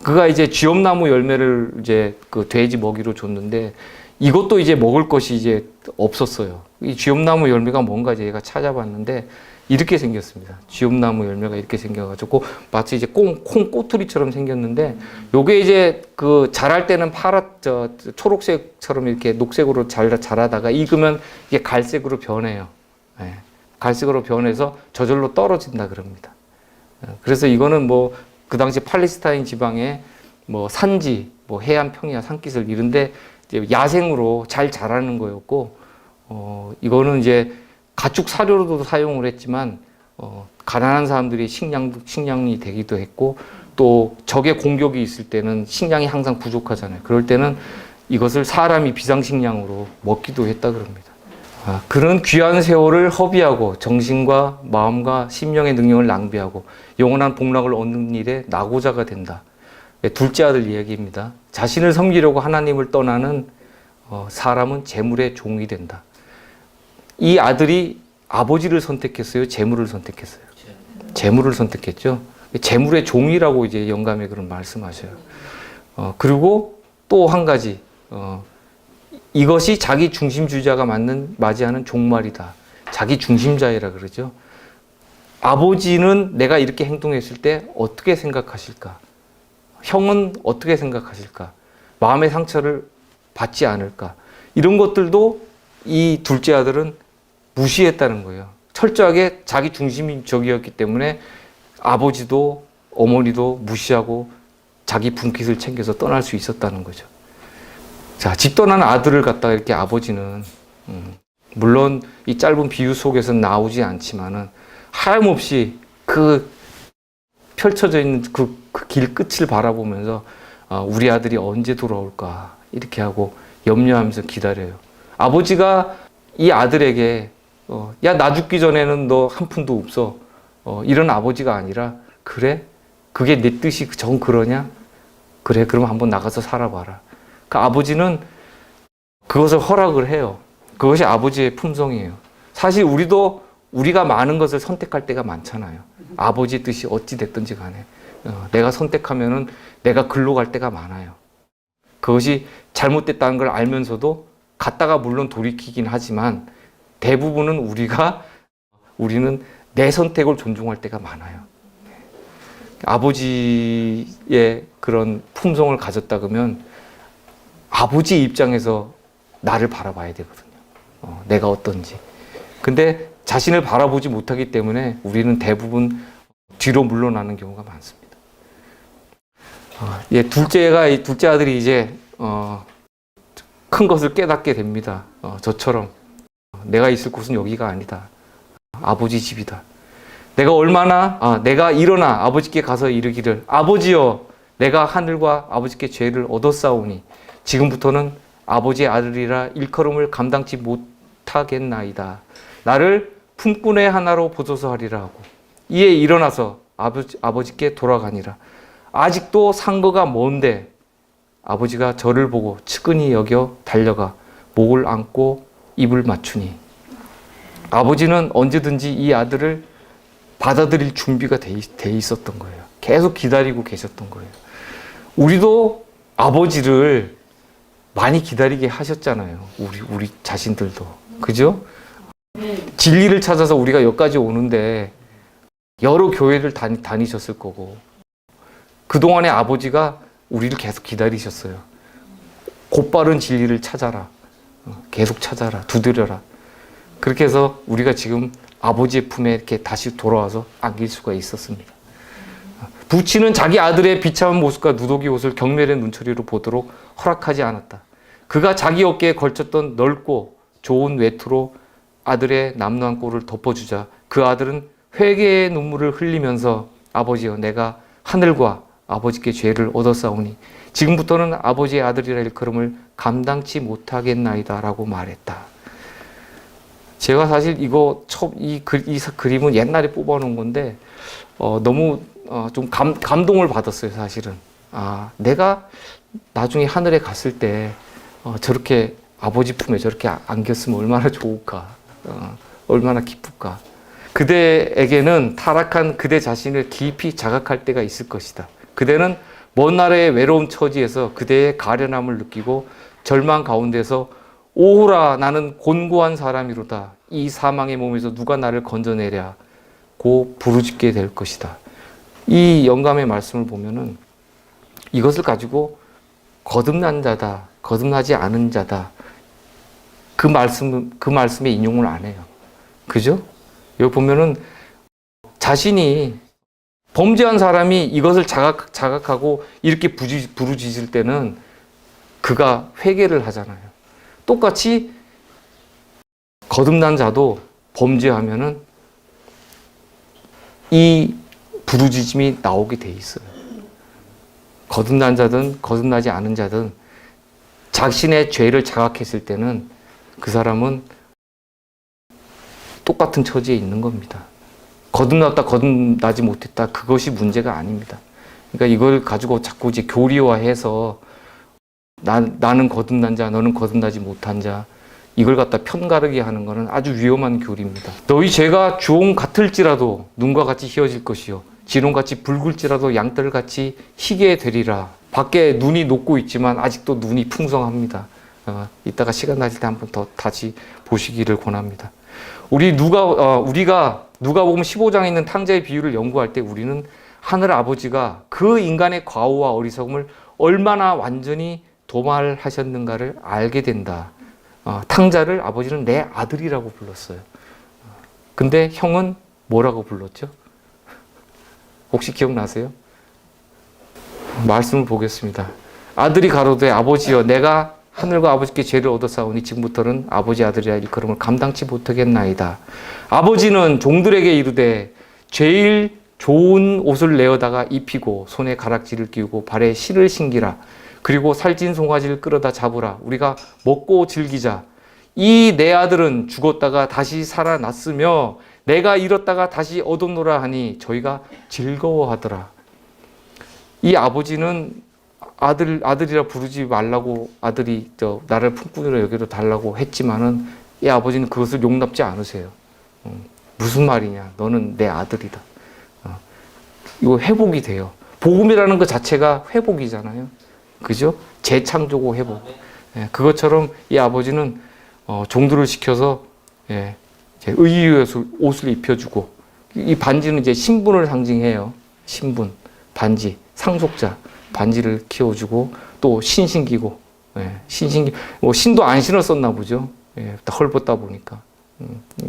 그가 이제 쥐엄나무 열매를 이제 그 돼지 먹이로 줬는데 이것도 이제 먹을 것이 이제 없었어요. 이 쥐엄나무 열매가 뭔가 이제 얘가 찾아봤는데 이렇게 생겼습니다. 쥐엄나무 열매가 이렇게 생겨가지고 마치 이제 콩 꼬투리처럼 생겼는데 요게 이제 그 자랄 때는 초록색처럼 이렇게 녹색으로 자라다가 익으면 이게 갈색으로 변해요. 네. 갈색으로 변해서 저절로 떨어진다 그럽니다. 그래서 이거는 뭐 그 당시 팔레스타인 지방의 뭐 산지, 뭐 해안 평야, 산기슭 이런데 이제 야생으로 잘 자라는 거였고, 이거는 이제 가축 사료로도 사용을 했지만, 가난한 사람들이 식량이 되기도 했고, 또 적의 공격이 있을 때는 식량이 항상 부족하잖아요. 그럴 때는 이것을 사람이 비상식량으로 먹기도 했다 그럽니다. 그런 귀한 세월을 허비하고 정신과 마음과 심령의 능력을 낭비하고 영원한 복락을 얻는 일에 낙오자가 된다. 둘째 아들 이야기입니다. 자신을 섬기려고 하나님을 떠나는 사람은 재물의 종이 된다. 이 아들이 아버지를 선택했어요? 재물을 선택했어요? 재물을 선택했죠. 재물의 종이라고 이제 영감에 그런 말씀하셔요. 그리고 또 한 가지, 이것이 자기 중심주의자가 맞이하는 종말이다. 자기 중심자이라 그러죠. 아버지는 내가 이렇게 행동했을 때 어떻게 생각하실까? 형은 어떻게 생각하실까? 마음의 상처를 받지 않을까? 이런 것들도 이 둘째 아들은 무시했다는 거예요. 철저하게 자기 중심적이었기 때문에 아버지도 어머니도 무시하고 자기 분깃을 챙겨서 떠날 수 있었다는 거죠. 자, 집 떠난 아들을 갖다가 이렇게 아버지는 물론 이 짧은 비유 속에서는 나오지 않지만은 하염없이 그 펼쳐져 있는 그 길 끝을 바라보면서 우리 아들이 언제 돌아올까 이렇게 하고 염려하면서 기다려요. 아버지가 이 아들에게 야, 나 죽기 전에는 너 한 푼도 없어. 이런 아버지가 아니라 그래? 그게 내 뜻이 정 그러냐? 그래, 그럼 한번 나가서 살아봐라. 그 아버지는 그것을 허락을 해요. 그것이 아버지의 품성이에요. 사실 우리가 많은 것을 선택할 때가 많잖아요. 아버지의 뜻이 어찌 됐든지 간에 내가 선택하면은 내가 글로 갈 때가 많아요. 그것이 잘못됐다는 걸 알면서도 갔다가 물론 돌이키긴 하지만 대부분은 우리는 내 선택을 존중할 때가 많아요. 아버지의 그런 품성을 가졌다 그러면 아버지 입장에서 나를 바라봐야 되거든요. 내가 어떤지. 근데 자신을 바라보지 못하기 때문에 우리는 대부분 뒤로 물러나는 경우가 많습니다. 둘째 아들이 이제 큰 것을 깨닫게 됩니다. 저처럼 내가 있을 곳은 여기가 아니다. 아버지 집이다. 내가 일어나 아버지께 가서 이르기를 아버지여 내가 하늘과 아버지께 죄를 얻었사오니 지금부터는 아버지의 아들이라 일컬음을 감당치 못하겠나이다. 나를 품꾼의 하나로 보소서 하리라 하고 이에 일어나서 아버지께 돌아가니라. 아직도 상거가 먼데 아버지가 저를 보고 측은히 여겨 달려가 목을 안고 입을 맞추니 아버지는 언제든지 이 아들을 받아들일 준비가 돼 있었던 거예요. 계속 기다리고 계셨던 거예요. 우리도 아버지를 많이 기다리게 하셨잖아요. 우리 자신들도. 그죠? 진리를 찾아서 우리가 여기까지 오는데 여러 교회를 다니셨을 거고, 그동안에 아버지가 우리를 계속 기다리셨어요. 곧바른 진리를 찾아라. 계속 찾아라. 두드려라. 그렇게 해서 우리가 지금 아버지의 품에 이렇게 다시 돌아와서 안길 수가 있었습니다. 부친은 자기 아들의 비참한 모습과 누더기 옷을 경멸의 눈초리로 보도록 허락하지 않았다. 그가 자기 어깨에 걸쳤던 넓고 좋은 외투로 아들의 남루한 꼴을 덮어주자 그 아들은 회개의 눈물을 흘리면서 아버지여, 내가 하늘과 아버지께 죄를 얻었사오니 지금부터는 아버지의 아들이라 일컬음을 감당치 못하겠나이다 라고 말했다. 제가 사실 이 그림은 옛날에 뽑아놓은 건데 너무 좀 감동을 받았어요. 사실은 내가 나중에 하늘에 갔을 때 저렇게 아버지 품에 저렇게 안겼으면 얼마나 좋을까, 얼마나 기쁠까. 그대에게는 타락한 그대 자신을 깊이 자각할 때가 있을 것이다. 그대는 먼 나라의 외로운 처지에서 그대의 가련함을 느끼고 절망 가운데서 오호라, 나는 곤고한 사람이로다. 이 사망의 몸에서 누가 나를 건져내랴고 부르짖게 될 것이다. 이 영감의 말씀을 보면은 이것을 가지고 거듭난 자다, 거듭나지 않은 자다, 그 말씀에 인용을 안 해요. 그죠? 여기 보면은 자신이 범죄한 사람이 이것을 자각하고 이렇게 부르짖을 때는 그가 회개를 하잖아요. 똑같이 거듭난 자도 범죄하면은 이 부르짖음이 나오게 돼 있어요. 거듭난 자든 거듭나지 않은 자든 자신의 죄를 자각했을 때는 그 사람은 똑같은 처지에 있는 겁니다. 거듭났다, 거듭나지 못했다, 그것이 문제가 아닙니다. 그러니까 이걸 가지고 자꾸 이제 교리화해서 나는 거듭난 자, 너는 거듭나지 못한 자, 이걸 갖다 편가르게 하는 것은 아주 위험한 교리입니다. 너희 죄가 주홍 같을지라도 눈과 같이 희어질 것이요 진홍같이 붉을지라도 양털같이 희게 되리라. 밖에 눈이 녹고 있지만 아직도 눈이 풍성합니다. 이따가 시간 나실 때 한 번 더 다시 보시기를 권합니다. 우리가 누가복음 15장에 있는 탕자의 비유를 연구할 때 우리는 하늘 아버지가 그 인간의 과오와 어리석음을 얼마나 완전히 도말하셨는가를 알게 된다. 탕자를 아버지는 내 아들이라고 불렀어요. 근데 형은 뭐라고 불렀죠? 혹시 기억나세요? 말씀을 보겠습니다. 아들이 가로되 아버지여, 내가 하늘과 아버지께 죄를 얻어싸우니 지금부터는 아버지 아들이라 일컬음을 감당치 못하겠나이다. 아버지는 종들에게 이르되 제일 좋은 옷을 내어다가 입히고 손에 가락지를 끼우고 발에 실을 신기라. 그리고 살찐 송아지를 끌어다 잡으라. 우리가 먹고 즐기자. 이 내 아들은 죽었다가 다시 살아났으며 내가 잃었다가 다시 얻었노라 하니 저희가 즐거워하더라. 이 아버지는 아들이라 부르지 말라고, 아들이 나를 품꾼으로 여기로 달라고 했지만은 이 아버지는 그것을 용납지 않으세요. 무슨 말이냐? 너는 내 아들이다. 이거 회복이 돼요. 복음이라는 것 자체가 회복이잖아요. 그죠? 재창조고 회복. 그것처럼 이 아버지는 종들을 시켜서 의의 옷을 입혀주고, 이 반지는 이제 신분을 상징해요. 신분, 반지, 상속자. 반지를 키워주고 또 신신기고, 신도 안 신었었나 보죠. 헐벗다 보니까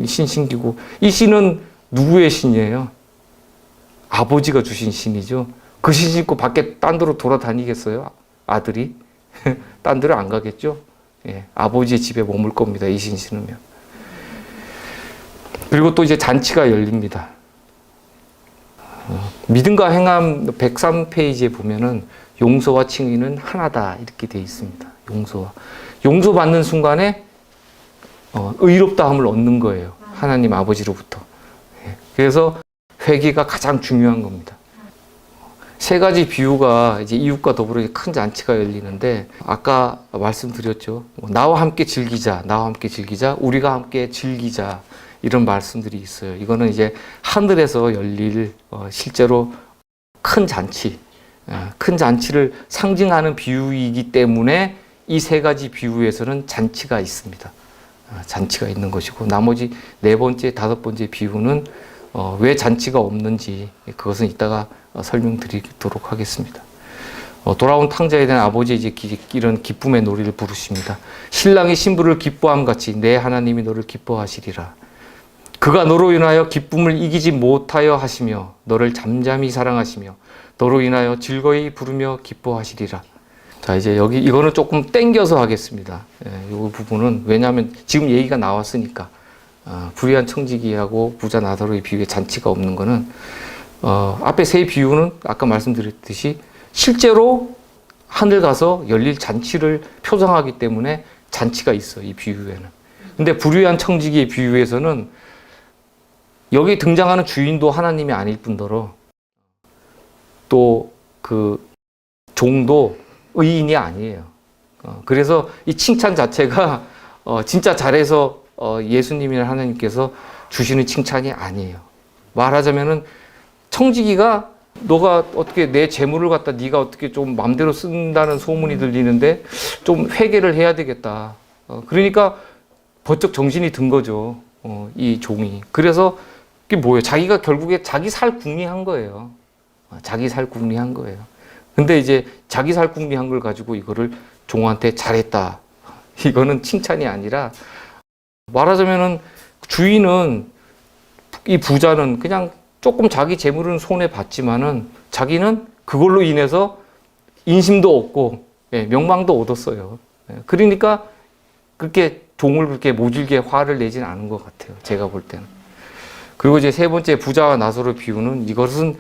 신신기고, 이 신은 누구의 신이에요? 아버지가 주신 신이죠. 그 신 신고 밖에 딴 데로 돌아다니겠어요? 아들이? 딴 데로 안 가겠죠. 아버지의 집에 머물 겁니다. 이 신 신으면. 그리고 또 이제 잔치가 열립니다. 믿음과 행함 103페이지에 보면은 용서와 칭의는 하나다 이렇게 되어 있습니다. 용서받는 순간에 의롭다함을 얻는 거예요. 하나님 아버지로부터. 그래서 회개가 가장 중요한 겁니다. 세 가지 비유가 이제 이웃과 더불어 큰 잔치가 열리는데, 아까 말씀드렸죠. 나와 함께 즐기자, 나와 함께 즐기자, 우리가 함께 즐기자, 이런 말씀들이 있어요. 이거는 이제 하늘에서 열릴 실제로 큰 잔치, 큰 잔치를 상징하는 비유이기 때문에 이 세 가지 비유에서는 잔치가 있습니다. 잔치가 있는 것이고 나머지 네 번째, 다섯 번째 비유는 왜 잔치가 없는지 그것은 이따가 설명드리도록 하겠습니다. 돌아온 탕자에 대한 아버지의 이제 이런 기쁨의 노래를 부르십니다. 신랑이 신부를 기뻐함 같이 내 하나님이 너를 기뻐하시리라. 그가 너로 인하여 기쁨을 이기지 못하여 하시며 너를 잠잠히 사랑하시며 너로 인하여 즐거이 부르며 기뻐하시리라. 자, 이제 여기 이거는 조금 땡겨서 하겠습니다. 이 부분은 왜냐하면 지금 얘기가 나왔으니까 불의한 청지기하고 부자 나사로의 비유에 잔치가 없는 거는 앞에 세 비유는 아까 말씀드렸듯이 실제로 하늘 가서 열릴 잔치를 표상하기 때문에 잔치가 있어, 이 비유에는. 근데 불의한 청지기의 비유에서는 여기 등장하는 주인도 하나님이 아닐 뿐더러 또 그 종도 의인이 아니에요. 그래서 이 칭찬 자체가 진짜 잘해서 예수님이나 하나님께서 주시는 칭찬이 아니에요. 말하자면은 청지기가 너가 어떻게 내 재물을 갖다 네가 어떻게 좀 마음대로 쓴다는 소문이 들리는데 좀 회개를 해야 되겠다. 그러니까 번쩍 정신이 든 거죠. 이 종이. 그래서 그게 뭐예요? 자기가 결국에 자기 살 궁리한 거예요. 자기 살 궁리한 거예요. 근데 이제 자기 살 궁리한 걸 가지고 이거를 종한테 잘했다. 이거는 칭찬이 아니라 말하자면은 주인은 이 부자는 그냥 조금 자기 재물은 손해 봤지만은 자기는 그걸로 인해서 인심도 얻고 명망도 얻었어요. 그러니까 그렇게 종을 그렇게 모질게 화를 내진 않은 것 같아요. 제가 볼 때는. 그리고 이제 세 번째 부자와 나사로 비유는 이것은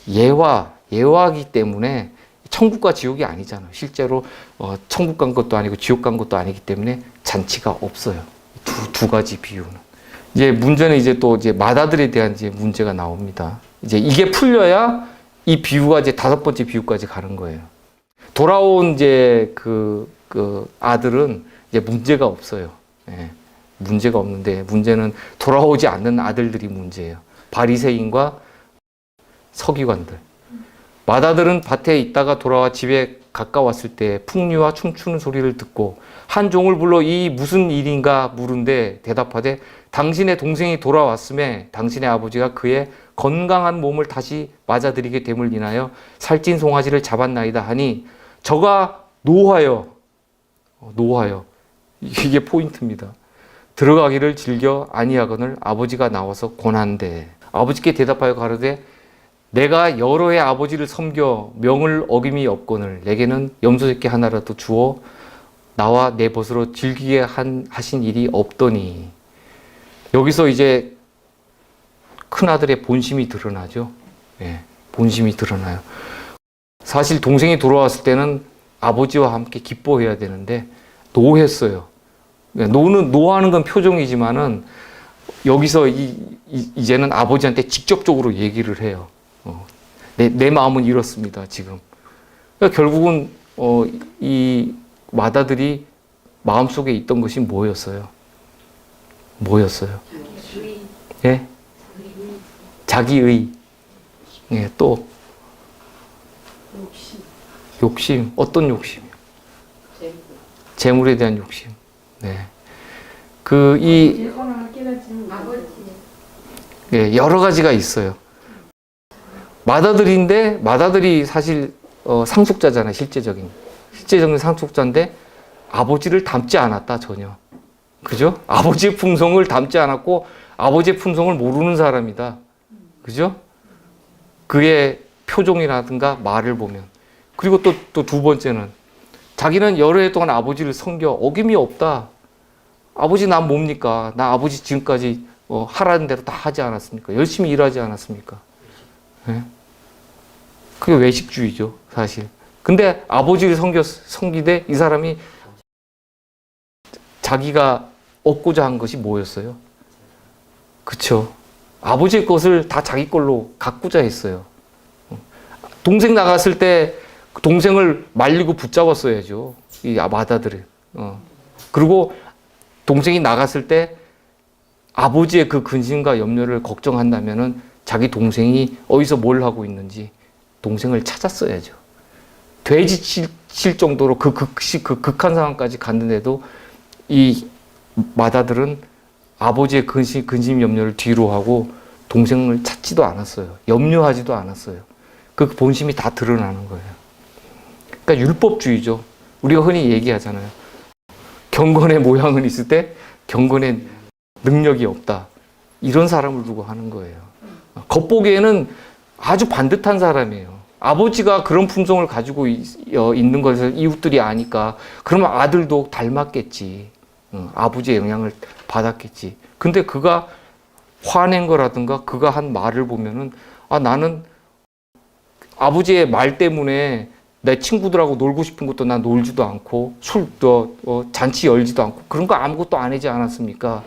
예화이기 때문에 천국과 지옥이 아니잖아요. 실제로 천국 간 것도 아니고 지옥 간 것도 아니기 때문에 잔치가 없어요. 두 가지 비유는. 이제 문제는 이제 또 이제 맏아들에 대한 이제 문제가 나옵니다. 이제 이게 풀려야 이 비유가 이제 다섯 번째 비유까지 가는 거예요. 돌아온 이제 그 아들은 이제 문제가 없어요. 문제가 없는데 문제는 돌아오지 않는 아들들이 문제예요. 바리새인과 서기관들. 맏아들은 밭에 있다가 돌아와 집에 가까웠을 때 풍류와 춤추는 소리를 듣고 한 종을 불러 이 무슨 일인가 물은데 대답하되 당신의 동생이 돌아왔음에 당신의 아버지가 그의 건강한 몸을 다시 맞아들이게 됨을 인하여 살찐 송아지를 잡았나이다 하니 저가 노하여 이게 포인트입니다. 들어가기를 즐겨 아니하거늘 아버지가 나와서 권한대. 아버지께 대답하여 가로되 내가 여러 해 아버지를 섬겨 명을 어김이 없거늘 내게는 염소 새끼 하나라도 주어 나와 내 벗으로 즐기게 하신 일이 없더니. 여기서 이제 큰아들의 본심이 드러나죠. 본심이 드러나요. 사실 동생이 돌아왔을 때는 아버지와 함께 기뻐해야 되는데 노했어요. 노하는 건 표정이지만은 여기서 이제는 아버지한테 직접적으로 얘기를 해요. 내 마음은 이렇습니다, 지금. 그러니까 결국은, 이 맏아들이 마음속에 있던 것이 뭐였어요? 예? 자기의. 예, 또. 욕심. 어떤 욕심이요? 재물에 대한 욕심. 네. 여러 가지가 있어요. 맏아들이 사실 상속자잖아요. 실제적인 상속자인데 아버지를 닮지 않았다, 전혀. 그죠? 아버지의 품성을 닮지 않았고 아버지의 품성을 모르는 사람이다. 그죠? 그의 표정이라든가 말을 보면. 그리고 또 두 번째는 자기는 여러 해 동안 아버지를 섬겨 어김이 없다. 아버지 난 뭡니까? 나 아버지 지금까지 하라는 대로 다 하지 않았습니까? 열심히 일하지 않았습니까? 네? 그게 외식주의죠, 사실. 근데 아버지를 섬기되 이 사람이 자기가 얻고자 한 것이 뭐였어요? 그쵸. 아버지의 것을 다 자기 걸로 갖고자 했어요. 동생 나갔을 때 동생을 말리고 붙잡았어야죠. 이 맏아들을. 그리고 동생이 나갔을 때 아버지의 그 근심과 염려를 걱정한다면은 자기 동생이 어디서 뭘 하고 있는지 동생을 찾았어야죠. 돼지칠 정도로 그 극한 상황까지 갔는데도 이 마다들은 아버지의 근심 염려를 뒤로 하고 동생을 찾지도 않았어요. 염려하지도 않았어요. 그 본심이 다 드러나는 거예요. 그러니까 율법주의죠. 우리가 흔히 얘기하잖아요. 경건의 모양은 있을 때 경건의 능력이 없다. 이런 사람을 두고 하는 거예요. 겉보기에는 아주 반듯한 사람이에요. 아버지가 그런 품성을 가지고 있는 것을 이웃들이 아니까 그러면 아들도 닮았겠지. 아버지의 영향을 받았겠지. 근데 그가 화낸 거라든가 그가 한 말을 보면은 나는 아버지의 말 때문에 내 친구들하고 놀고 싶은 것도 난 놀지도 않고 술도 잔치 열지도 않고 그런 거 아무것도 안 하지 않았습니까?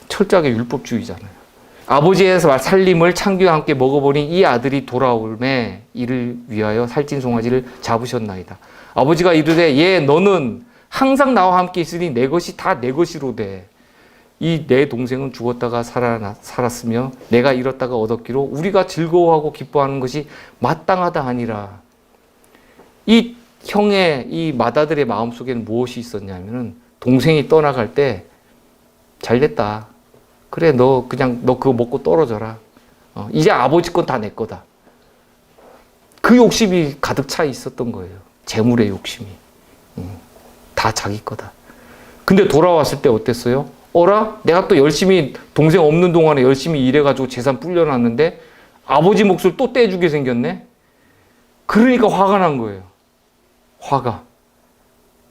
철저하게 율법주의잖아요. 아버지의 살림을 창기와 함께 먹어버린 이 아들이 돌아올매 이를 위하여 살찐 송아지를 잡으셨나이다. 아버지가 이르되 예 너는 항상 나와 함께 있으니 내 것이 다 내 것이로되 이 내 동생은 죽었다가 살았으며 내가 잃었다가 얻었기로 우리가 즐거워하고 기뻐하는 것이 마땅하다 하니라. 이 형의 이 맏아들의 마음속에는 무엇이 있었냐면은 동생이 떠나갈 때 잘됐다. 그래 너 그거 먹고 떨어져라. 이제 아버지 건 다 내 거다. 그 욕심이 가득 차 있었던 거예요. 재물의 욕심이. 다 자기 거다. 근데 돌아왔을 때 어땠어요? 어라? 내가 또 열심히 동생 없는 동안에 열심히 일해가지고 재산 불려놨는데 아버지 몫을 또 떼주게 생겼네? 그러니까 화가 난 거예요. 화가.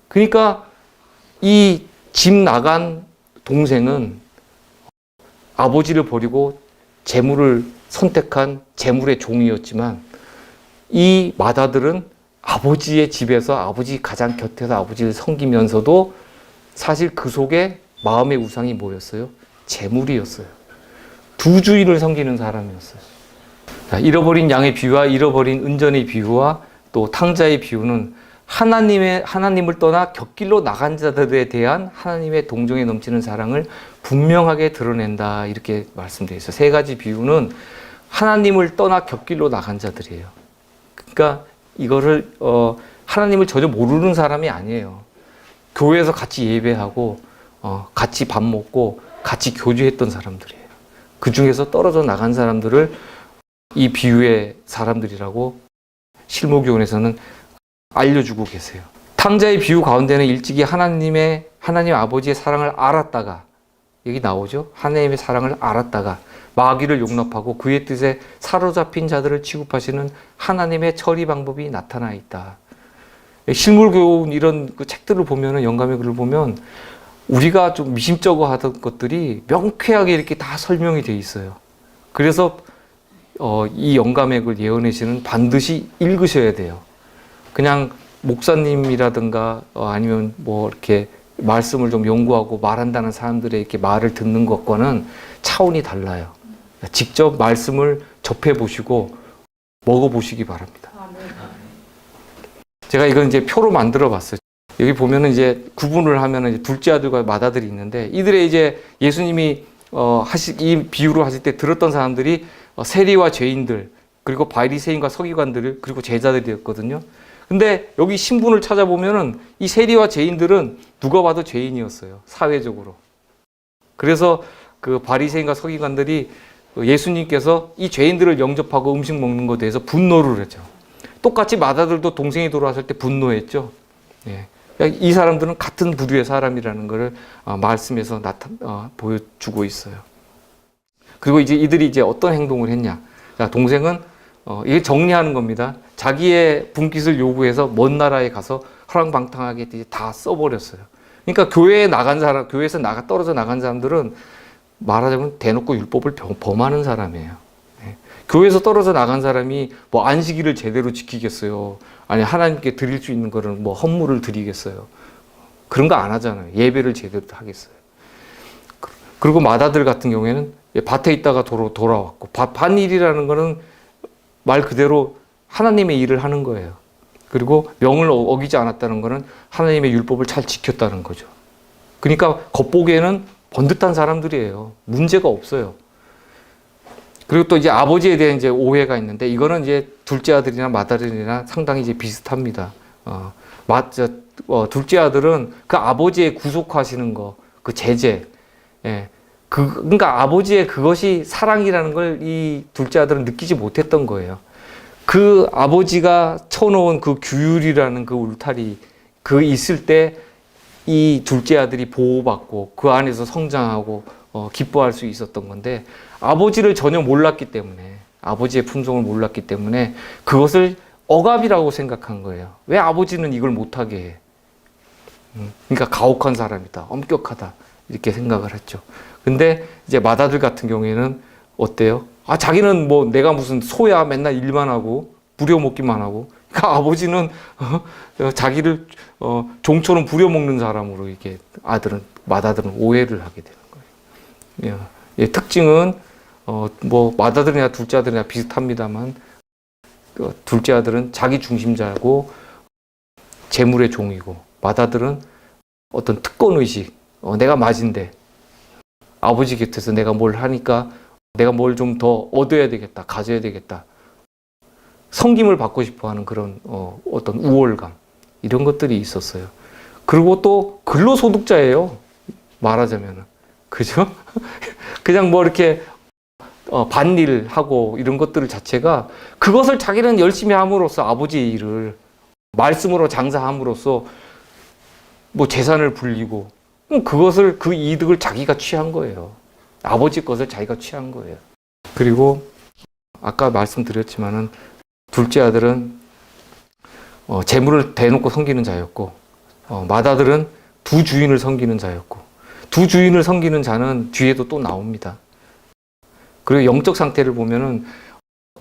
그러니까 이 집 나간 동생은 아버지를 버리고 재물을 선택한 재물의 종이었지만 이 맏아들은 아버지의 집에서 아버지 가장 곁에서 아버지를 섬기면서도 사실 그 속에 마음의 우상이 뭐였어요? 재물이었어요. 두 주인을 섬기는 사람이었어요. 잃어버린 양의 비유와 잃어버린 은전의 비유와 또 탕자의 비유는 하나님을 떠나 곁길로 나간 자들에 대한 하나님의 동정에 넘치는 사랑을 분명하게 드러낸다. 이렇게 말씀되어 있어요. 세 가지 비유는 하나님을 떠나 곁길로 나간 자들이에요. 그러니까 이거를 하나님을 전혀 모르는 사람이 아니에요. 교회에서 같이 예배하고 같이 밥 먹고 같이 교제했던 사람들이에요. 그 중에서 떨어져 나간 사람들을 이 비유의 사람들이라고 실무교훈에서는 알려주고 계세요. 탕자의 비유 가운데는 일찍이 하나님 아버지의 사랑을 알았다가 여기 나오죠. 하나님의 사랑을 알았다가 마귀를 용납하고 그의 뜻에 사로잡힌 자들을 취급하시는 하나님의 처리 방법이 나타나 있다. 실물교훈 이런 그 책들을 보면은 영감의 글을 보면 우리가 좀 미심쩍어 하던 것들이 명쾌하게 이렇게 다 설명이 돼 있어요. 그래서 이 영감의 글 예언의 시는 반드시 읽으셔야 돼요. 그냥 목사님이라든가 아니면 뭐 이렇게 말씀을 좀 연구하고 말한다는 사람들의 이렇게 말을 듣는 것과는 차원이 달라요. 직접 말씀을 접해 보시고 먹어 보시기 바랍니다. 제가 이건 이제 표로 만들어 봤어요. 여기 보면은 이제 구분을 하면은 이제 둘째 아들과 맏아들이 있는데 이들의 이제 예수님이 이 비유를 하실 때 들었던 사람들이 세리와 죄인들 그리고 바리새인과 서기관들 그리고 제자들이었거든요. 근데 여기 신분을 찾아보면은 이 세리와 죄인들은 누가 봐도 죄인이었어요. 사회적으로. 그래서 그 바리새인과 서기관들이 예수님께서 이 죄인들을 영접하고 음식 먹는 것에 대해서 분노를 했죠. 똑같이 맏아들도 동생이 돌아왔을 때 분노했죠. 예. 이 사람들은 같은 부류의 사람이라는 것을 말씀에서 보여주고 있어요. 그리고 이제 이들이 이제 어떤 행동을 했냐. 자, 동생은 이게 정리하는 겁니다. 자기의 분깃을 요구해서 먼 나라에 가서 허랑방탕하게 이제 다 써버렸어요. 그러니까 교회에서 떨어져 나간 사람들은 말하자면 대놓고 율법을 범하는 사람이에요. 네. 교회에서 떨어져 나간 사람이 뭐 안식일을 제대로 지키겠어요? 아니 하나님께 드릴 수 있는 거는 뭐 헌물을 드리겠어요? 그런 거 안 하잖아요. 예배를 제대로 하겠어요. 그리고 맏아들 같은 경우에는 밭에 있다가 돌아왔고 밭일이라는 거는 말 그대로 하나님의 일을 하는 거예요. 그리고 명을 어기지 않았다는 거는 하나님의 율법을 잘 지켰다는 거죠. 그러니까 겉보기에는 번듯한 사람들이에요. 문제가 없어요. 그리고 또 이제 아버지에 대한 이제 오해가 있는데 이거는 이제 둘째 아들이나 맏아들이나 상당히 이제 비슷합니다. 둘째 아들은 그 아버지의 구속하시는 거, 그 제재, 예. 그러니까 아버지의 그것이 사랑이라는 걸 이 둘째 아들은 느끼지 못했던 거예요. 그 아버지가 쳐놓은 그 규율이라는 그 울타리, 그 있을 때 이 둘째 아들이 보호받고 그 안에서 성장하고 기뻐할 수 있었던 건데 아버지를 전혀 몰랐기 때문에 아버지의 품성을 몰랐기 때문에 그것을 억압이라고 생각한 거예요. 왜 아버지는 이걸 못하게 해? 그러니까 가혹한 사람이다, 엄격하다 이렇게 생각을 했죠. 근데 이제 맏아들 같은 경우에는 어때요? 자기는 뭐 내가 무슨 소야, 맨날 일만 하고 부려먹기만 하고, 그러니까 아버지는 자기를 종처럼 부려먹는 사람으로 이렇게 맏아들은 오해를 하게 되는 거예요. 예, 특징은 뭐 맏아들이나 둘째 아들이나 비슷합니다만 둘째 아들은 자기 중심자고 재물의 종이고 맏아들은 어떤 특권 의식, 내가 맞은데 아버지 곁에서 내가 뭘 하니까 내가 뭘 좀 더 얻어야 되겠다, 가져야 되겠다, 섬김을 받고 싶어하는 그런 어떤 우월감, 이런 것들이 있었어요. 그리고 또 근로소득자예요, 말하자면은. 그죠? 그냥 뭐 이렇게 밭일 하고 이런 것들 자체가 그것을 자기는 열심히 함으로써 아버지의 일을 말씀으로 장사함으로써 뭐 재산을 불리고 그것을, 그 이득을 자기가 취한 거예요. 아버지 것을 자기가 취한 거예요. 그리고 아까 말씀드렸지만은 둘째 아들은 재물을 대놓고 섬기는 자였고 맏아들은 두 주인을 섬기는 자였고, 두 주인을 섬기는 자는 뒤에도 또 나옵니다. 그리고 영적 상태를 보면은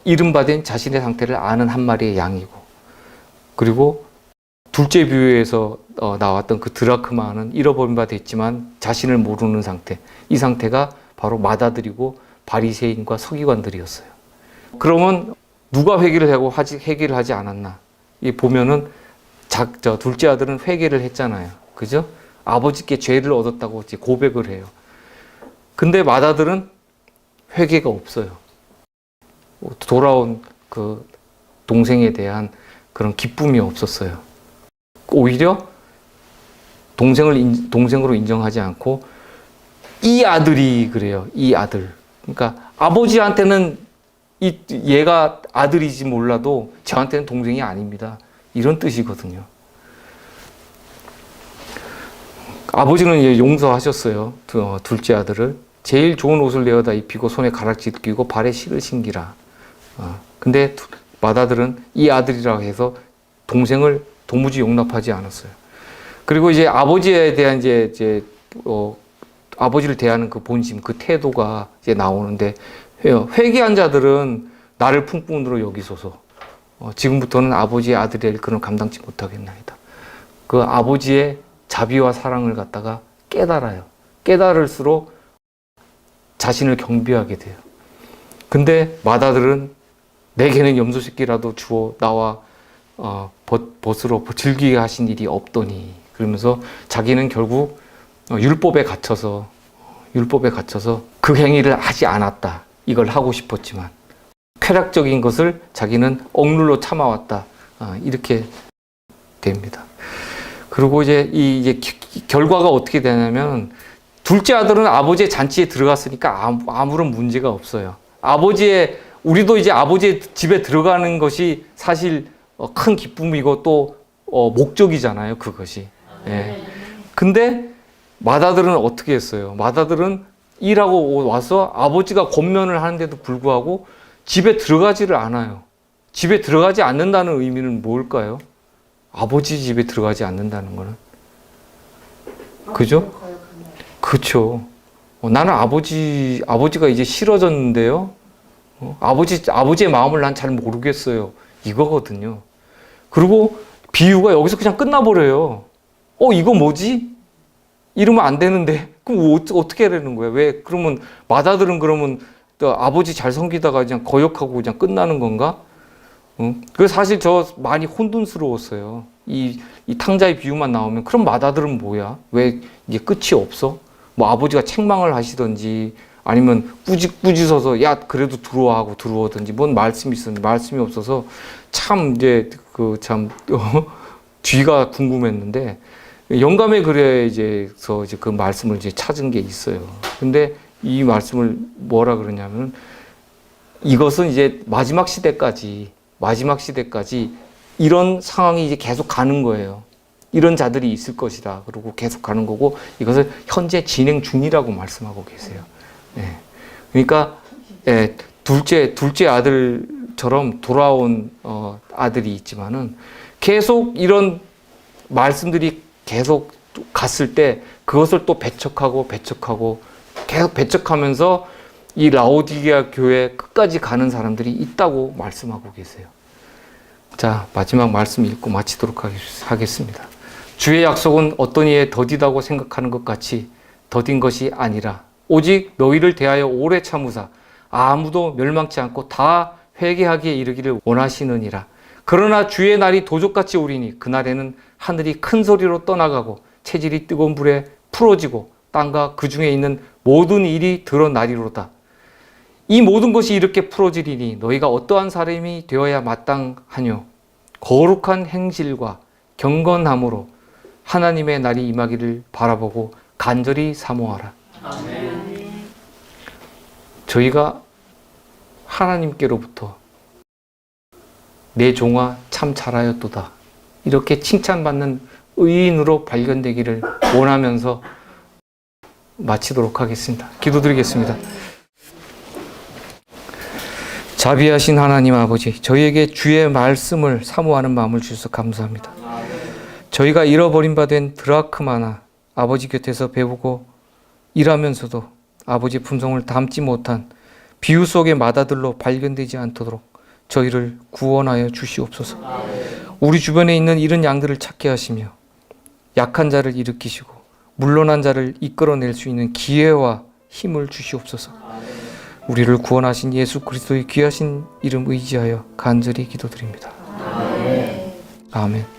이른바된 자신의 상태를 아는 한 마리의 양이고, 그리고 둘째 비유에서 나왔던 그 드라크마는 잃어버린 바 됐지만 자신을 모르는 상태, 이 상태가 바로 맏아들이고 바리새인과 서기관들이었어요. 그러면 누가 회개를 하고 회개를 하지 않았나? 이 보면은 둘째 아들은 회개를 했잖아요. 그죠? 아버지께 죄를 얻었다고 이제 고백을 해요. 근데 맏아들은 회개가 없어요. 돌아온 그 동생에 대한 그런 기쁨이 없었어요. 오히려 동생으로 인정하지 않고 이 아들이 그래요. 이 아들. 그러니까 아버지한테는 얘가 아들이지 몰라도 저한테는 동생이 아닙니다, 이런 뜻이거든요. 아버지는 이제 용서하셨어요. 둘째 아들을. 제일 좋은 옷을 내어다 입히고 손에 가락지를 끼고 발에 실을 신기라. 근데 맏아들은 이 아들이라고 해서 동생을 도무지 용납하지 않았어요. 그리고 이제 아버지에 대한 이제 아버지를 대하는 그 본심, 그 태도가 이제 나오는데, 회개한 자들은 나를 품꾼으로 여기소서. 지금부터는 아버지의 아들의 일꾼을 감당치 못하겠나이다. 그 아버지의 자비와 사랑을 갖다가 깨달아요. 깨달을수록 자신을 경배하게 돼요. 근데 맏아들은 내게는 염소 새끼라도 주어 나와 벗으로 즐기게 하신 일이 없더니, 그러면서 자기는 결국 율법에 갇혀서 그 행위를 하지 않았다. 이걸 하고 싶었지만 쾌락적인 것을 자기는 억눌러 참아왔다. 이렇게 됩니다. 그리고 이제 결과가 어떻게 되냐면, 둘째 아들은 아버지의 잔치에 들어갔으니까 아무런 문제가 없어요. 우리도 이제 아버지의 집에 들어가는 것이 사실 큰 기쁨이고 또 목적이잖아요, 그것이. 예. 근데 맏아들은 어떻게 했어요? 맏아들은 일하고 와서 아버지가 권면을 하는데도 불구하고 집에 들어가지를 않아요. 집에 들어가지 않는다는 의미는 뭘까요? 아버지 집에 들어가지 않는다는 거는. 그죠? 그렇죠. 나는 아버지가 이제 싫어졌는데요. 아버지의 마음을 난 잘 모르겠어요. 이거거든요. 그리고 비유가 여기서 그냥 끝나버려요. 이거 뭐지? 이러면 안 되는데. 그럼 어떻게 해야 되는 거야? 왜? 그러면 맏아들은 그러면 또 아버지 잘 섬기다가 그냥 거역하고 그냥 끝나는 건가? 그래서 사실 저 많이 혼돈스러웠어요. 이 탕자의 비유만 나오면 그럼 맏아들은 뭐야? 왜 이게 끝이 없어? 뭐 아버지가 책망을 하시던지 아니면 꾸짖어서 야 그래도 들어와 하고 들어오든지 뭔 말씀이 있었는데 말씀이 없어서 참 이제 뒤가 궁금했는데 영감의 글에 이제서 이제 그 말씀을 이제 찾은 게 있어요. 근데 이 말씀을 뭐라 그러냐면 이것은 이제 마지막 시대까지 이런 상황이 이제 계속 가는 거예요. 이런 자들이 있을 것이다. 그리고 계속 가는 거고 이것을 현재 진행 중이라고 말씀하고 계세요. 예. 그러니까 예, 둘째 아들처럼 돌아온 아들이 있지만은 계속 이런 말씀들이 계속 갔을 때 그것을 또 배척하고 계속 배척하면서 이 라오디게아 교회 끝까지 가는 사람들이 있다고 말씀하고 계세요. 자, 마지막 말씀 읽고 마치도록 하겠습니다. 주의 약속은 어떤 이에 더디다고 생각하는 것 같이 더딘 것이 아니라 오직 너희를 대하여 오래 참으사 아무도 멸망치 않고 다 회개하기에 이르기를 원하시느니라. 그러나 주의 날이 도적같이 오리니 그날에는 하늘이 큰 소리로 떠나가고 체질이 뜨거운 불에 풀어지고 땅과 그 중에 있는 모든 일이 드러나리로다. 이 모든 것이 이렇게 풀어지리니 너희가 어떠한 사람이 되어야 마땅하뇨. 거룩한 행실과 경건함으로 하나님의 날이 임하기를 바라보고 간절히 사모하라. 아멘. 저희가 하나님께로부터 내 종아 참 잘하였도다 이렇게 칭찬받는 의인으로 발견되기를 원하면서 마치도록 하겠습니다. 기도드리겠습니다. 자비하신 하나님 아버지, 저희에게 주의 말씀을 사모하는 마음을 주셔서 감사합니다. 저희가 잃어버린 바 된 드라크마나 아버지 곁에서 배우고 일하면서도 아버지 품성을 담지 못한 비유 속의 마다들로 발견되지 않도록 저희를 구원하여 주시옵소서. 우리 주변에 있는 이런 양들을 찾게 하시며 약한 자를 일으키시고 물러난 자를 이끌어낼 수 있는 기회와 힘을 주시옵소서. 우리를 구원하신 예수 그리스도의 귀하신 이름 의지하여 간절히 기도드립니다. 아멘.